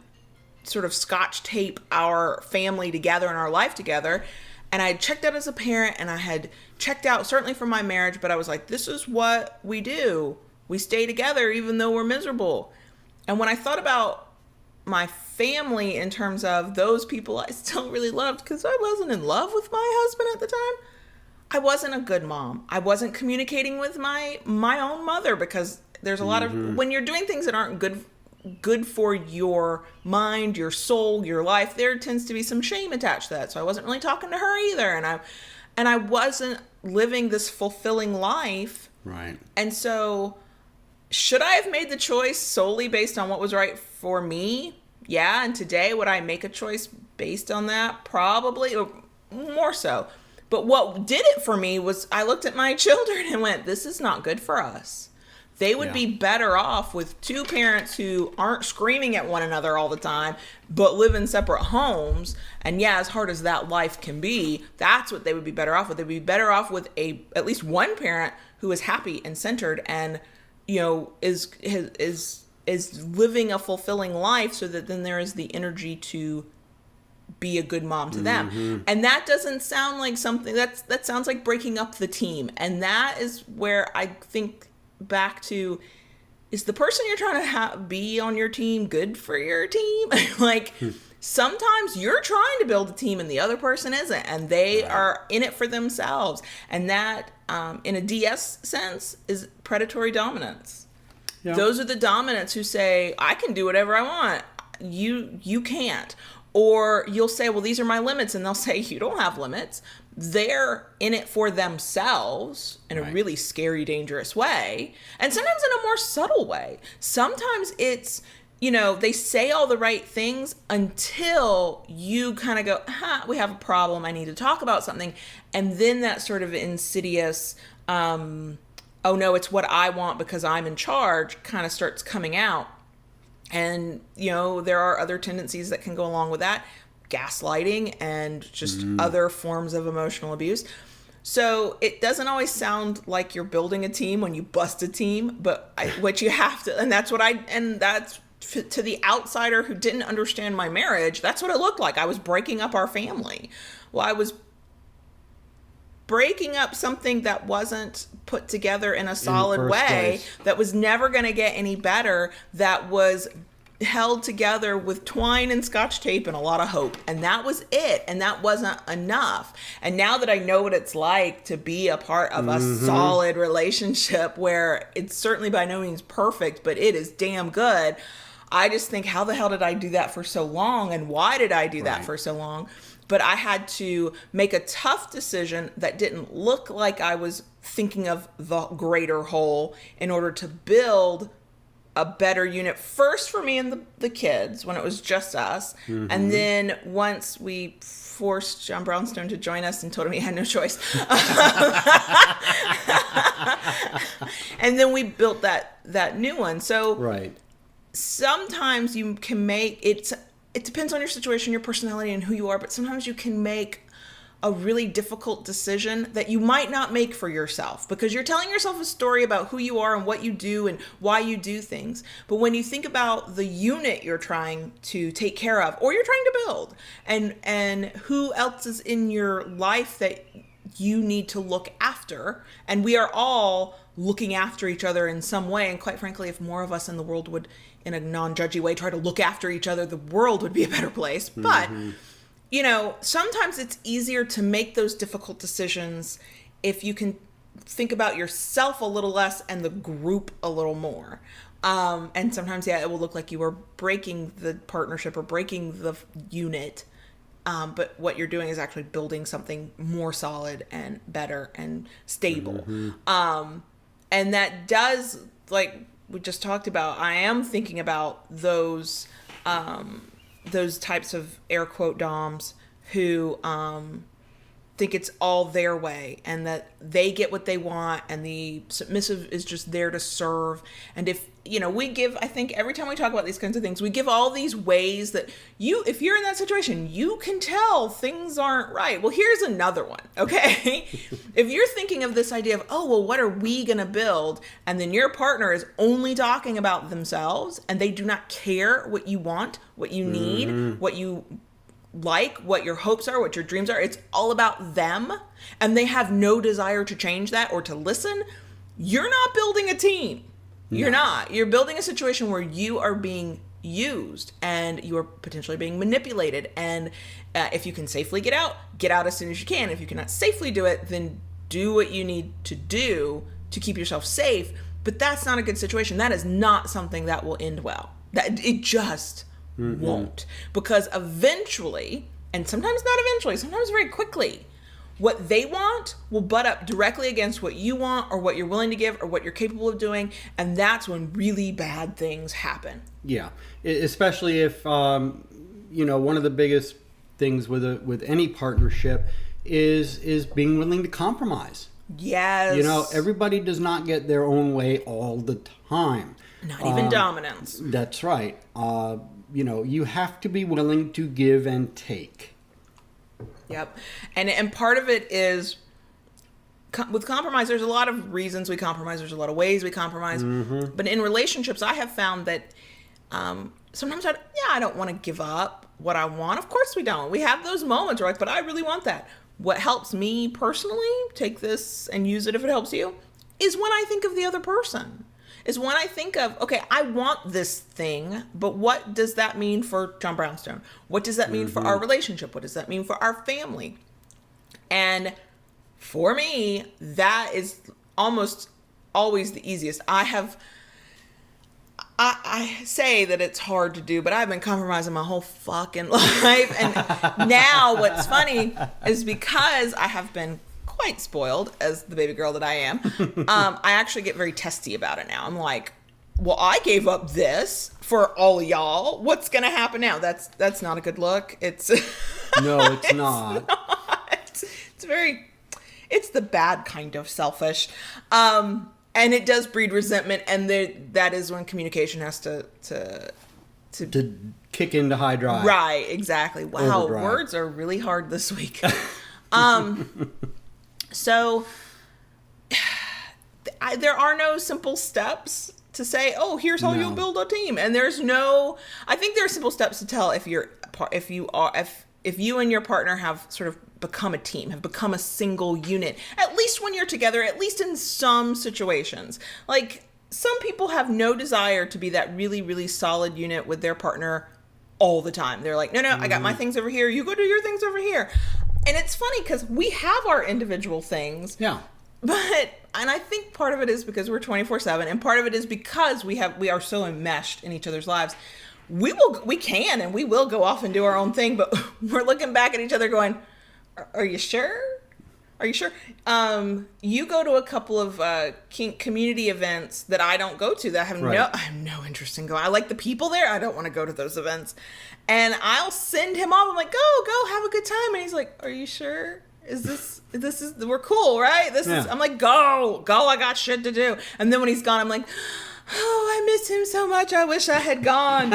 sort of scotch tape our family together and our life together. And I had checked out as a parent, and I had checked out certainly from my marriage, but I was like, this is what we do. We stay together even though we're miserable. And when I thought about my family in terms of those people I still really loved, because I wasn't in love with my husband at the time, I wasn't a good mom. I wasn't communicating with my own mother, because there's a lot of, when you're doing things that aren't good for your mind, your soul, your life, there tends to be some shame attached to that. So I wasn't really talking to her either. and I wasn't living this fulfilling life.
Right.
And so should I have made the choice solely based on what was right for me? Yeah. And today, would I make a choice based on that? Probably, or more so. But what did it for me was I looked at my children and went, this is not good for us. They would be better off with two parents who aren't screaming at one another all the time, but live in separate homes. And yeah, as hard as that life can be, that's what they would be better off with. They'd be better off with at least one parent who is happy and centered and, you know, is living a fulfilling life, so that then there is the energy to be a good mom to them. And that doesn't sound like something that sounds like breaking up the team. And that is where I think back to, is the person you're trying to be on your team good for your team? Like sometimes you're trying to build a team and the other person isn't, and they are in it for themselves. And that in a DS sense is predatory dominance. Yeah. Those are the dominants who say, I can do whatever I want. You can't. Or you'll say, well, these are my limits. And they'll say, you don't have limits. They're in it for themselves in a really scary, dangerous way. And sometimes in a more subtle way. Sometimes it's, you know, they say all the right things until you kind of go, we have a problem. I need to talk about something. And then that sort of insidious, oh no, it's what I want because I'm in charge, kind of starts coming out. And, you know, there are other tendencies that can go along with that. Gaslighting and just other forms of emotional abuse. So it doesn't always sound like you're building a team when you bust a team, but what you have to, and that's to the outsider who didn't understand my marriage, that's what it looked like. I was breaking up our family. Well, I was breaking up something that wasn't put together in a solid way, that was never going to get any better, that was held together with twine and scotch tape and a lot of hope. And that was it. And that wasn't enough. And now that I know what it's like to be a part of a solid relationship where it's certainly by no means perfect, but it is damn good, I just think, how the hell did I do that for so long? And why did I do that for so long? But I had to make a tough decision that didn't look like I was thinking of the greater whole in order to build a better unit, first for me and the kids when it was just us. And then once we forced John Brownstone to join us and told him he had no choice. And then we built that new one. So sometimes you can make it depends on your situation, your personality, and who you are, but sometimes you can make a really difficult decision that you might not make for yourself because you're telling yourself a story about who you are and what you do and why you do things. But when you think about the unit you're trying to take care of or you're trying to build and who else is in your life that you need to look after, and we are all looking after each other in some way. And quite frankly, if more of us in the world would, in a non-judgy way, try to look after each other, the world would be a better place. But, you know, sometimes it's easier to make those difficult decisions if you can think about yourself a little less and the group a little more. And sometimes, it will look like you are breaking the partnership or breaking the unit. But what you're doing is actually building something more solid and better and stable. And that does, like we just talked about, I am thinking about those types of air quote doms who think it's all their way and that they get what they want and the submissive is just there to serve. And if, you know, we give, I think every time we talk about these kinds of things, we give all these ways that if you're in that situation, you can tell things aren't right. Well, here's another one, okay? If you're thinking of this idea of, oh, well, what are we going to build? And then your partner is only talking about themselves and they do not care what you want, what you need, what you like, what your hopes are, what your dreams are. It's all about them. And they have no desire to change that or to listen. You're not building a team. You're not. You're building a situation where you are being used and you are potentially being manipulated. And if you can safely get out as soon as you can. If you cannot safely do it, then do what you need to do to keep yourself safe. But that's not a good situation. That is not something that will end well. That it just won't. Because eventually, and sometimes not eventually, sometimes very quickly, what they want will butt up directly against what you want or what you're willing to give or what you're capable of doing. And that's when really bad things happen.
Yeah. Especially if, one of the biggest things with any partnership is being willing to compromise.
Yes.
Everybody does not get their own way all the time.
Not even dominance.
That's right. You have to be willing to give and take.
Yep. And part of it is with compromise, there's a lot of reasons we compromise. There's a lot of ways we compromise. Mm-hmm. But in relationships, I have found that sometimes I don't want to give up what I want. Of course we don't. We have those moments where but I really want that. What helps me personally, take this and use it if it helps you, is when I think of the other person. Is when I think of, okay, I want this thing, but what does that mean for John Brownstone? What does that mean for our relationship? What does that mean for our family? And for me, that is almost always the easiest. I say that it's hard to do, but I've been compromising my whole fucking life. And now what's funny is because I have been quite spoiled as the baby girl that I am, I actually get very testy about it now. I'm like, well, I gave up this for all of y'all. What's going to happen now? That's not a good look. It's
no, it's not.
It's the bad kind of selfish. And it does breed resentment. And that is when communication has to
kick into high drive.
Right. Exactly. Wow.
Overdrive.
Words are really hard this week. So there are no simple steps to say, oh, here's how you'll build a team. And I think there are simple steps to tell if you and your partner have sort of become a team, have become a single unit, at least when you're together, at least in some situations. Like some people have no desire to be that really, really solid unit with their partner all the time. They're like, no, I got my things over here. You go do your things over here. And it's funny because we have our individual things.
Yeah.
And I think part of it is because we're 24/7, and part of it is because we are so enmeshed in each other's lives. We can and we will go off and do our own thing, but we're looking back at each other going, are you sure? Are you sure? You go to a couple of kink community events that I don't go to, that I have no interest in going. I like the people there. I don't want to go to those events. And I'll send him off. I'm like, go, have a good time. And he's like, are you sure? We're cool, right? I'm like, go, I got shit to do. And then when he's gone, I'm like, oh, I miss him so much. I wish I had gone.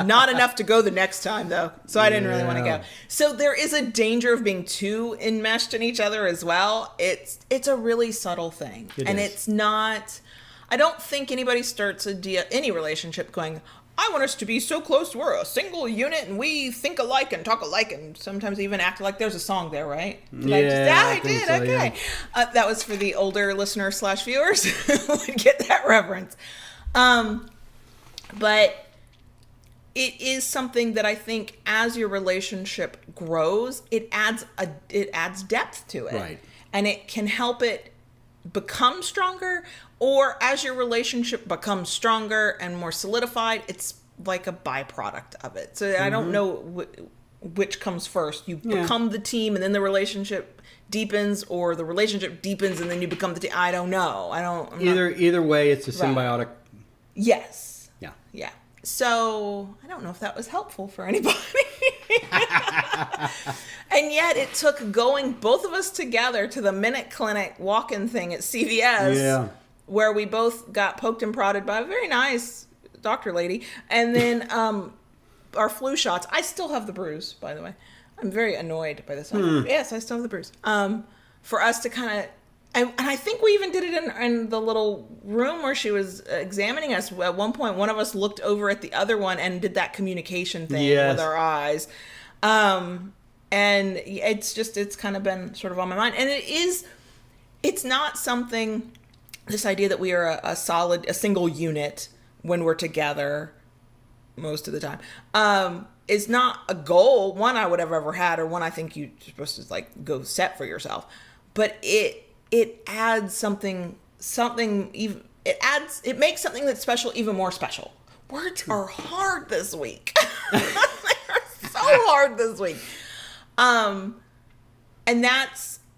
Not enough to go the next time, though. So I didn't really want to go. So there is a danger of being too enmeshed in each other as well. It's a really subtle thing. It's not, I don't think anybody starts any relationship going, I want us to be so close. We're a single unit and we think alike and talk alike and sometimes even act alike. There's a song there, right? I did. So, okay. Yeah. That was for the older listeners / viewers who would get that reference. But it is something that I think as your relationship grows, it adds depth to it.
Right.
And it can help it become stronger, or as your relationship becomes stronger and more solidified, it's like a byproduct of it. So I don't know which comes first. You become the team and then the relationship deepens, or the relationship deepens and then you become the team. I don't know.
Either way, it's a symbiotic.
Yes.
Yeah.
So I don't know if that was helpful for anybody. And yet it took going both of us together to the Minute Clinic walk-in thing at CVS, where we both got poked and prodded by a very nice doctor lady. And then our flu shots. I still have the bruise, by the way. I'm very annoyed by this. Yes, I still have the bruise. For us to kind of, and I think we even did it in the little room where she was examining us. At one point, one of us looked over at the other one and did that communication thing with our eyes. And it's kind of been sort of on my mind. And it's not something, this idea that we are a single unit when we're together most of the time, is not a goal, one I would have ever had, or one I think you're supposed to like go set for yourself. But it adds something even, it makes something that's special even more special. Words are hard this week. They're so hard this week. And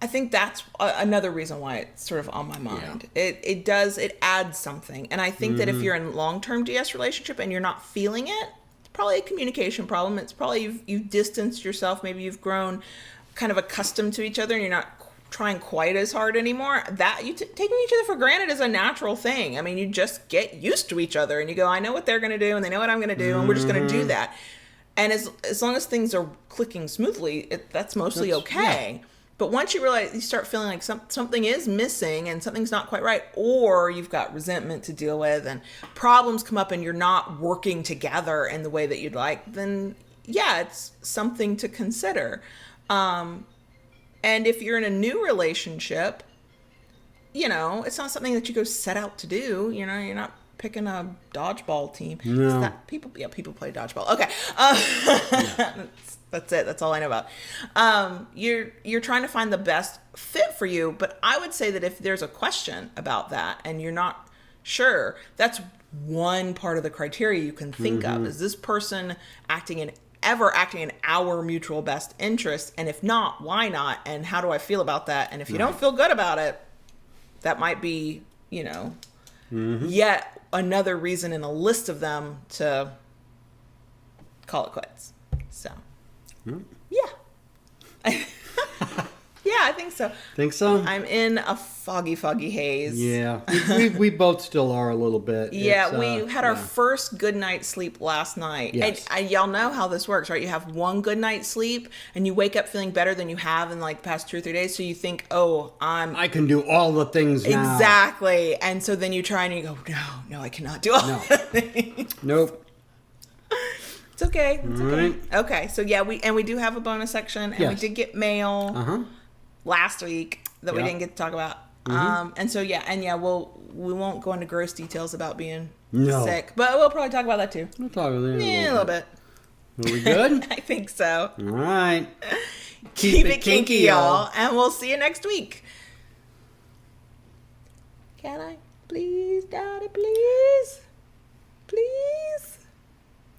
I think that's another reason why it's sort of on my mind. Yeah. It adds something. And I think that if you're in a long-term DS relationship and you're not feeling it, it's probably a communication problem. It's probably you've distanced yourself. Maybe you've grown kind of accustomed to each other and you're not trying quite as hard anymore. That taking each other for granted is a natural thing. I mean, you just get used to each other and you go, I know what they're going to do and they know what I'm going to do and we're just going to do that. And as long as things are clicking smoothly, that's mostly okay. Yeah. But once you realize, you start feeling like something is missing and something's not quite right, or you've got resentment to deal with and problems come up and you're not working together in the way that you'd like, then yeah, it's something to consider. And if you're in a new relationship, you know, it's not something that you go set out to do. You know, you're not picking a dodgeball team. No. People play dodgeball. Okay. Yeah. That's it. That's all I know about. You're trying to find the best fit for you, but I would say that if there's a question about that and you're not sure, that's one part of the criteria you can think of. Is this person acting in our mutual best interest? And if not, why not? And how do I feel about that? And if you don't feel good about it, that might be, you know, yet another reason in a list of them to call it quits. So, yeah. Yeah, I think so.
Think so?
I'm in a foggy haze.
Yeah. We both still are a little bit.
Yeah, we had our first good night's sleep last night.
Yes.
And y'all know how this works, right? You have one good night's sleep and you wake up feeling better than you have in like the past 2 or 3 days. So you think, I can
do all the things now.
Exactly. And so then you try and you go, no, I cannot do all the things.
Nope.
It's okay. It's okay.
Right.
Okay. So yeah, we do have a bonus section and we did get mail last week that we didn't get to talk about. And so we won't go into gross details about being sick, but we'll probably talk about that too.
We'll talk about it
a little bit.
Are we good?
I think so.
All right.
Keep it kinky, y'all, and we'll see you next week. Can I please, Daddy, please? Please?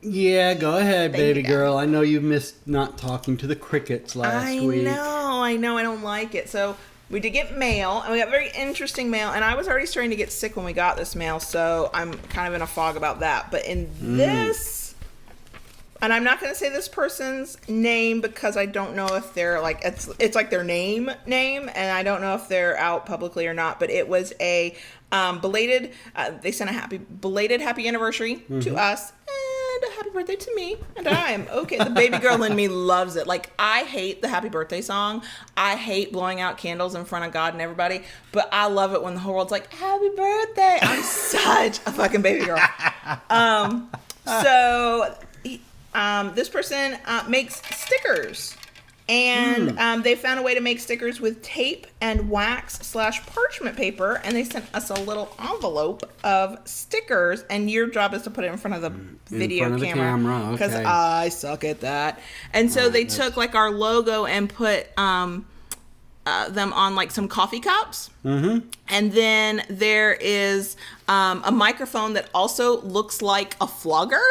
Yeah, go ahead, baby girl. I know you missed not talking to the crickets last week.
I know. I don't like it. So we did get mail, and we got very interesting mail, and I was already starting to get sick when we got this mail, so I'm kind of in a fog about that. But in this, and I'm not going to say this person's name because I don't know if they're like, it's like their name, and I don't know if they're out publicly or not, but it was a belated, they sent a belated happy anniversary to us, and a happy birthday to me, and I am okay. The baby girl in me loves it. Like, I hate the happy birthday song. I hate blowing out candles in front of God and everybody, but I love it when the whole world's like, happy birthday. I'm such a fucking baby girl. So this person makes stickers. And they found a way to make stickers with tape and wax/parchment paper, and they sent us a little envelope of stickers, and your job is to put it in front of the video camera because I suck at that. And so they took like our logo and put them on like some coffee cups. And then there is a microphone that also looks like a flogger.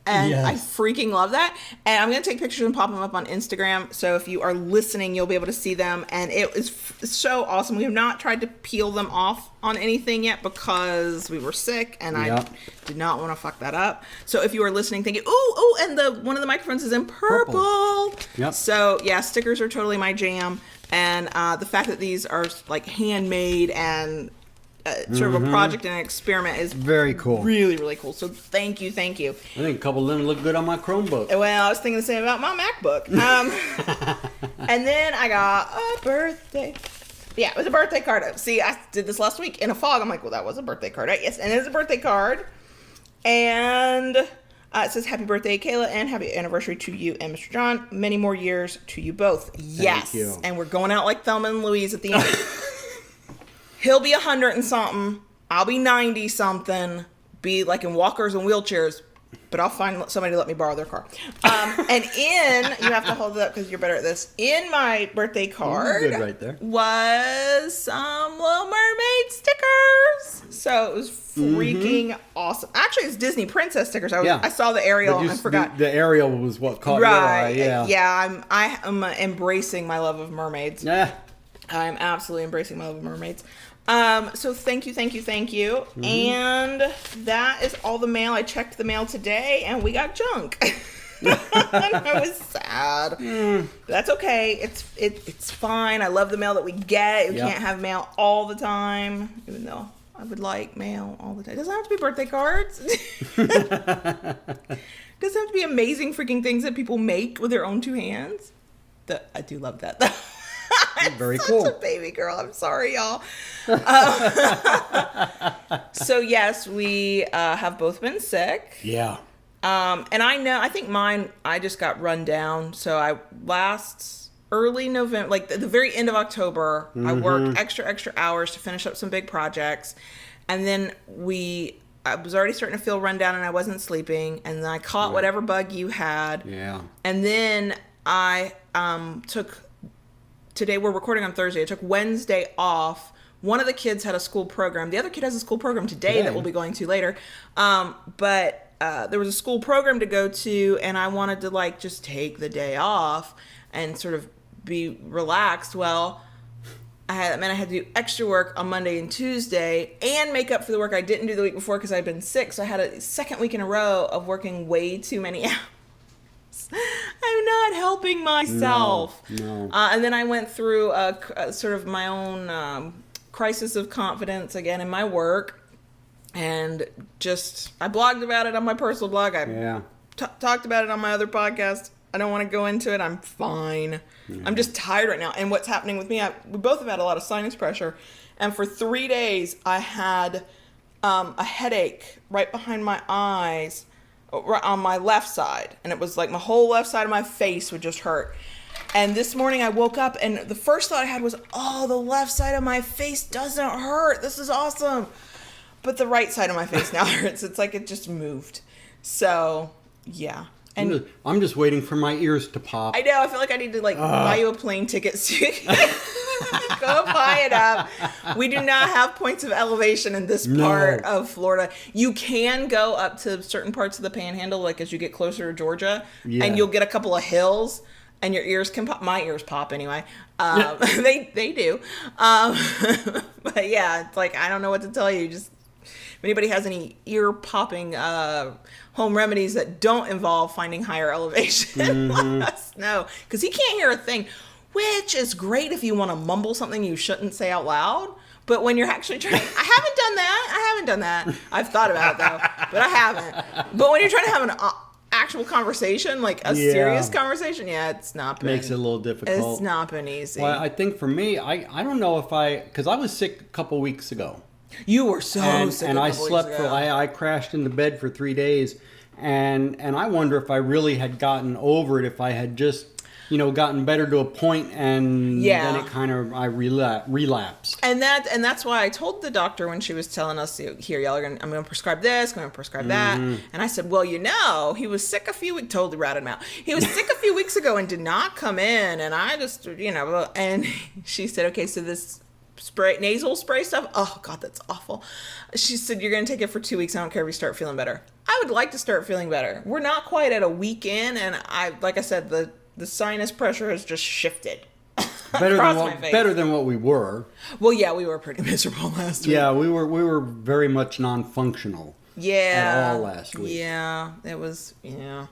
And I freaking love that. And I'm going to take pictures and pop them up on Instagram. So if you are listening, you'll be able to see them. And it is so awesome. We have not tried to peel them off on anything yet because we were sick. And I did not want to fuck that up. So if you are listening thinking, ooh, and one of the microphones is in purple.
Yep.
So yeah, stickers are totally my jam. And the fact that these are like handmade and sort of a project and an experiment is
very cool.
Really, really cool. So thank you.
I think a couple of them look good on my Chromebook.
Well, I was thinking the same about my MacBook. And then I got a birthday. Yeah, it was a birthday card. See, I did this last week in a fog. I'm like, well, that was a birthday card, right? Yes, and it's a birthday card. And it says, happy birthday, Kayla, and happy anniversary to you and Mr. John. Many more years to you both. Yes.
Thank you.
And we're going out like Thelma and Louise at the end. He'll be 100 and something. I'll be 90 something. Be like in walkers and wheelchairs. But I'll find somebody to let me borrow their car. And you have to hold it up because you're better at this. In my birthday card
good right there.
Was some Little Mermaid stickers. So it was freaking awesome. Actually, it's Disney princess stickers. I saw the Ariel and I forgot.
The Ariel was what caught your eye. Yeah.
Yeah, I'm embracing my love of mermaids.
Yeah.
I'm absolutely embracing my love of mermaids. So thank you.
Mm-hmm.
And that is all the mail. I checked the mail today and we got junk. I was sad. That's okay. It's fine. I love the mail that we get. We can't have mail all the time, even though I would like mail all the time. It doesn't have to be birthday cards. It doesn't have to be amazing freaking things that people make with their own two hands. I do love that though. I'm
very cool.
Such a baby girl. I'm sorry, y'all. So yes, we have both been sick.
Yeah.
And I think mine, I just got run down. So early November, like the very end of October, I worked extra hours to finish up some big projects. And then I was already starting to feel run down and I wasn't sleeping. And then I caught whatever bug you had.
Yeah.
And then I today we're recording on Thursday. I took Wednesday off. One of the kids had a school program. The other kid has a school program today that we'll be going to later. But there was a school program to go to, and I wanted to just take the day off and sort of be relaxed. Well, I had to do extra work on Monday and Tuesday and make up for the work I didn't do the week before because I'd been sick. So I had a second week in a row of working way too many hours. I'm not helping myself. No. And then I went through sort of my own crisis of confidence again in my work. And I blogged about it on my personal blog. I talked about it on my other podcast. I don't want to go into it. I'm fine. Yeah. I'm just tired right now. And what's happening with me, we both have had a lot of sinus pressure. And for 3 days, I had a headache right behind my eyes, right on my left side. And it was like my whole left side of my face would just hurt. And this morning I woke up and the first thought I had was, oh, the left side of my face doesn't hurt. This is awesome. But the right side of my face now hurts. It's like it just moved. So, yeah. And
I'm just waiting for my ears to pop.
I know. I feel like I need to buy you a plane ticket so you can go buy it up. We do not have points of elevation in this part of Florida. You can go up to certain parts of the Panhandle, like as you get closer to Georgia, and you'll get a couple of hills. And your ears can pop. My ears pop anyway. They do. But yeah, it's like I don't know what to tell you. Just if anybody has any ear popping home remedies that don't involve finding higher elevation, let us know. Because he can't hear a thing, which is great if you want to mumble something you shouldn't say out loud. But when you're actually trying, I haven't done that. I've thought about it though, but I haven't. But when you're trying to have an actual conversation, like a serious conversation, it's not been,
makes it a little difficult.
It's not been easy.
Well, I think for me, I don't know if because I was sick a couple weeks ago.
You were so sick.
And I slept I crashed into bed for 3 days, and I wonder if I really had gotten over it, if I had just gotten better to a point, and then it kind of I relapsed.
And that's why I told the doctor when she was telling us, here, y'all I'm going to prescribe this, I'm going to prescribe that, and I said, well, he was sick totally ratted him out. He was sick a few weeks ago and did not come in, and I just and she said, okay, so this nasal spray stuff, oh god, that's awful. She said, you're going to take it for 2 weeks. I don't care if you start feeling better. I would like to start feeling better. We're not quite at a week in, and like I said, the sinus pressure has just shifted.
Better than what we were.
Well, yeah, we were pretty miserable last week.
Yeah, we were very much non-functional. At all last week.
Yeah, it was. Yeah,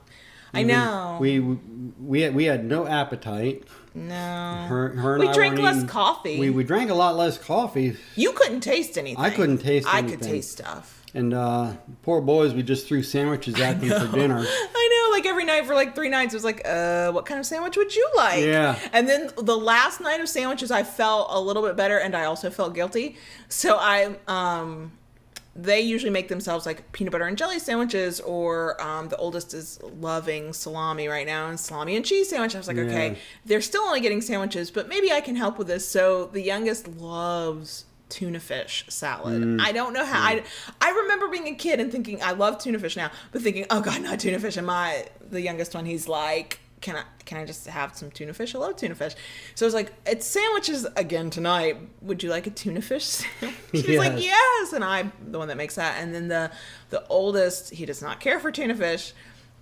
I know.
We had no appetite.
No.
Her and
we
I
drank less coffee.
We drank a lot less coffee.
You couldn't taste anything.
I couldn't taste anything.
I could taste stuff.
And poor boys, we just threw sandwiches at them for dinner.
I know, like every night for like 3 nights, it was like, what kind of sandwich would you like?
Yeah.
And then the last night of sandwiches, I felt a little bit better, and I also felt guilty. So they usually make themselves like peanut butter and jelly sandwiches, or the oldest is loving salami right now, and salami and cheese sandwich. I was like, okay, they're still only getting sandwiches, but maybe I can help with this. So the youngest loves tuna fish salad. I don't know how. I remember being a kid and thinking I love tuna fish now, but thinking, oh god, not tuna fish. And the youngest one, he's like, can I just have some tuna fish? I love tuna fish. So I was like, it's sandwiches again tonight. Would you like a tuna fish sandwich? She's like, yes. And I'm the one that makes that. And then the oldest, he does not care for tuna fish.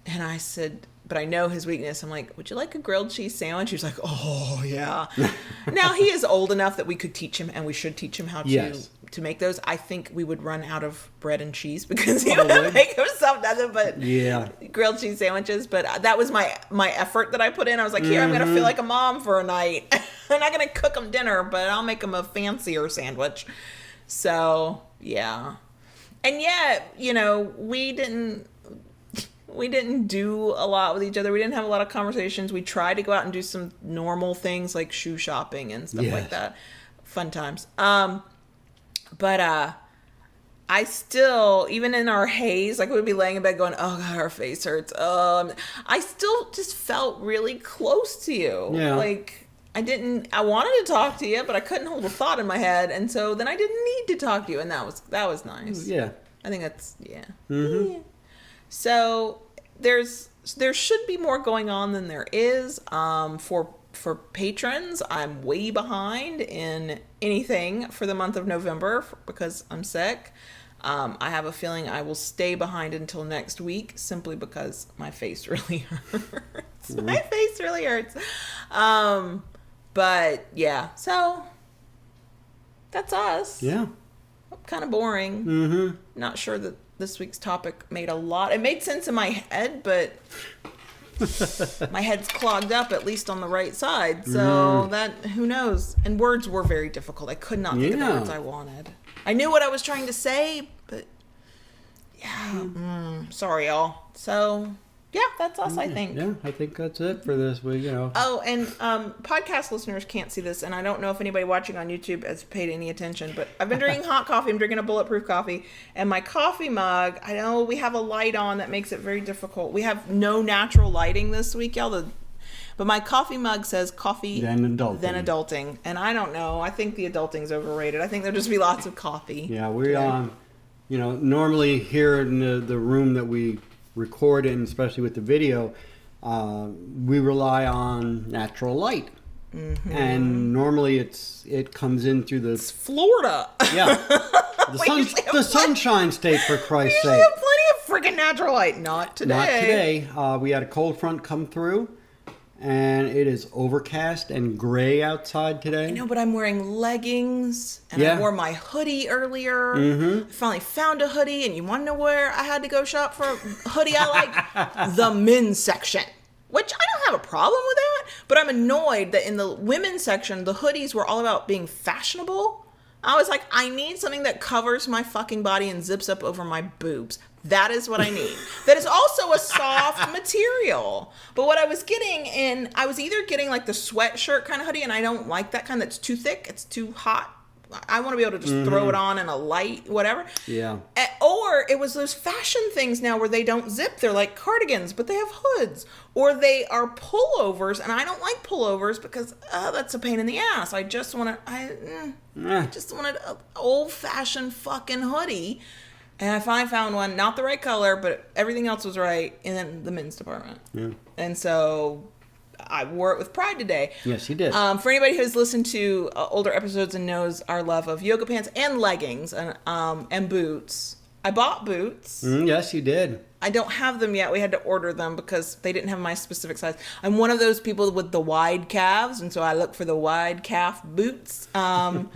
And I said, but I know his weakness. I'm like, would you like a grilled cheese sandwich? He's like, oh yeah. Now he is old enough that we could teach him, and we should teach him how to make those. I think we would run out of bread and cheese because he would make himself nothing but grilled cheese sandwiches. But that was my effort that I put in. I was like, here, I'm going to feel like a mom for a night. I'm not going to cook him dinner, but I'll make him a fancier sandwich. So, yeah. And yet, you know, we didn't do a lot with each other. We didn't have a lot of conversations. We tried to go out and do some normal things like shoe shopping and stuff like that. Fun times. But I still, even in our haze, like we'd be laying in bed going, oh God, our face hurts. I still just felt really close to you. Yeah. Like I wanted to talk to you, but I couldn't hold a thought in my head. And so then I didn't need to talk to you. And that was nice. Yeah. I think that's, Mm-hmm. Yeah. So there should be more going on than there is. For patrons, I'm way behind in anything for the month of November because I'm sick. I have a feeling I will stay behind until next week simply because my face really hurts. Mm-hmm. My face really hurts. But yeah, so that's us. Yeah. Kind of boring. Mm-hmm. Not sure that this week's topic it made sense in my head, but my head's clogged up, at least on the right side. So who knows? And words were very difficult. I could not think of the words I wanted. I knew what I was trying to say, but sorry, y'all. So yeah, that's us, I think.
Yeah, I think that's it for this week, you know.
Oh, and podcast listeners can't see this, and I don't know if anybody watching on YouTube has paid any attention, but I've been drinking hot coffee. I'm drinking a bulletproof coffee, and my coffee mug, I know we have a light on that makes it very difficult. We have no natural lighting this week, y'all. But my coffee mug says coffee, then adulting. And I don't know. I think the adulting's overrated. I think there'll just be lots of coffee.
Yeah, normally here in the room that we record in, especially with the video, we rely on natural light. Mm-hmm. And normally it comes in through
It's Florida.
Yeah. The sunshine state, for Christ's sake.
We have plenty of freaking natural light. Not today.
We had a cold front come through, and it is overcast and gray outside today.
I know, but I'm wearing leggings, and I wore my hoodie earlier. Mm-hmm. I finally found a hoodie, and you want to know where I had to go shop for a hoodie I like? The men's section. Which I don't have a problem with that, but I'm annoyed that in the women's section, the hoodies were all about being fashionable. I was like, I need something that covers my fucking body and zips up over my boobs. That is what I need. That is also a soft material. But what I was getting I was either getting like the sweatshirt kind of hoodie, and I don't like that kind that's too thick. It's too hot. I want to be able to just throw it on in a light, whatever. Yeah. Or it was those fashion things now where they don't zip. They're like cardigans, but they have hoods. Or they are pullovers, and I don't like pullovers because that's a pain in the ass. I just wanted an old-fashioned fucking hoodie. And I finally found one, not the right color, but everything else was right in the men's department. Yeah. And so I wore it with pride today.
Yes, you did.
For anybody who's listened to older episodes and knows our love of yoga pants and leggings and boots, I bought boots.
Yes, you did.
I don't have them yet. We had to order them because they didn't have my specific size. I'm one of those people with the wide calves, and so I look for the wide calf boots. And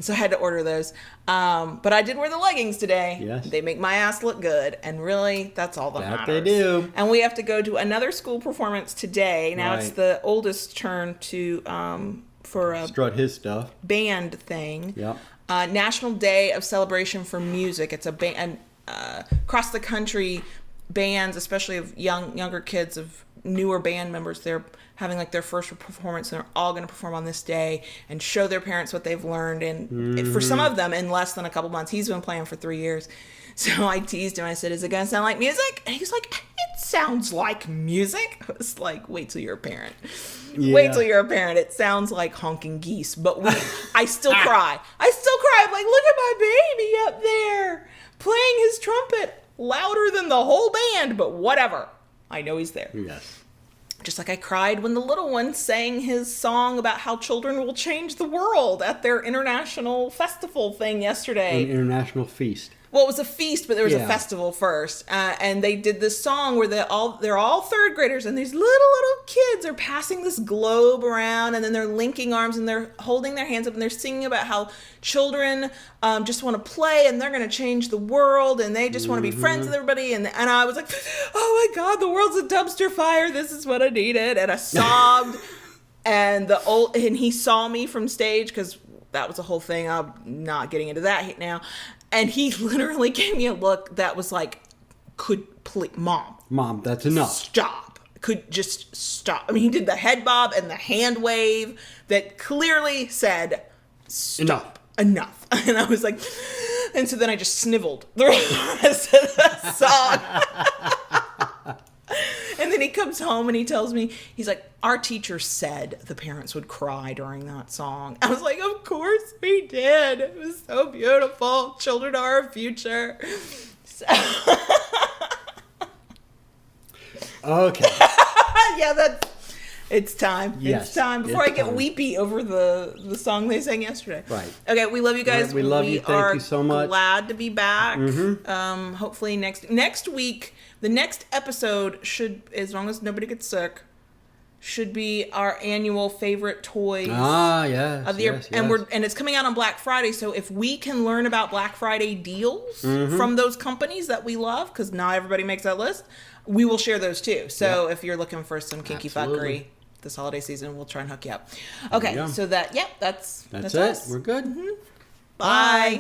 so I had to order those. But I did wear the leggings today. Yes. They make my ass look good, and really, that's all that matters.
They do.
And we have to go to another school performance today. Now it's the oldest's turn to for a
strut his stuff
band thing. Yeah. National Day of Celebration for Music. It's a band across the country. Bands, especially of younger kids, of newer band members, they're having like their first performance, and they're all going to perform on this day and show their parents what they've learned. And for some of them, in less than a couple months. He's been playing for 3 years. So I teased him. I said, "Is it going to sound like music?" And he's like, "It sounds like music." I was like, "Wait till you're a parent. Yeah. Wait till you're a parent. It sounds like honking geese." But I still cry. I'm like, "Look at my baby up there playing his trumpet louder than the whole band," but whatever. I know he's there. Yes. Just like I cried when the little one sang his song about how children will change the world at their international festival thing yesterday.
An international feast.
Well, it was a feast, but there was a
Yeah.
festival first, and they did this song where they're all third graders, and these little kids are passing this globe around, and then they're linking arms and they're holding their hands up and they're singing about how children just want to play and they're going to change the world and they just want to be friends with everybody, and I was like, oh my God, the world's a dumpster fire. This is what I needed, and I sobbed, and he saw me from stage because that was a whole thing. I'm not getting into that now. And he literally gave me a look that was like, Mom,
that's enough.
Stop. Could just stop. I mean, he did the head bob and the hand wave that clearly said, stop. Enough. And I was like, and so then I just sniveled the rest of the song. And then he comes home and he tells me, he's like, our teacher said the parents would cry during that song. I was like, of course we did. It was so beautiful. Children are our future. So.
Okay.
Yeah, it's time.
Yes,
it's time. Before I get
time.
weepy over the song they sang yesterday.
Right.
Okay, we love you guys.
Right, we love you. Thank you so much.
Glad to be back. Hopefully next week, the next episode should, as long as nobody gets sick, should be our annual favorite toys.
Yes.
Of the year.
Yes.
And it's coming out on Black Friday, so if we can learn about Black Friday deals from those companies that we love, because not everybody makes that list, we will share those too. So if you're looking for some kinky fuckery this holiday season, we'll try and hook you up. Okay, so that's
it.
us.
We're good.
Bye.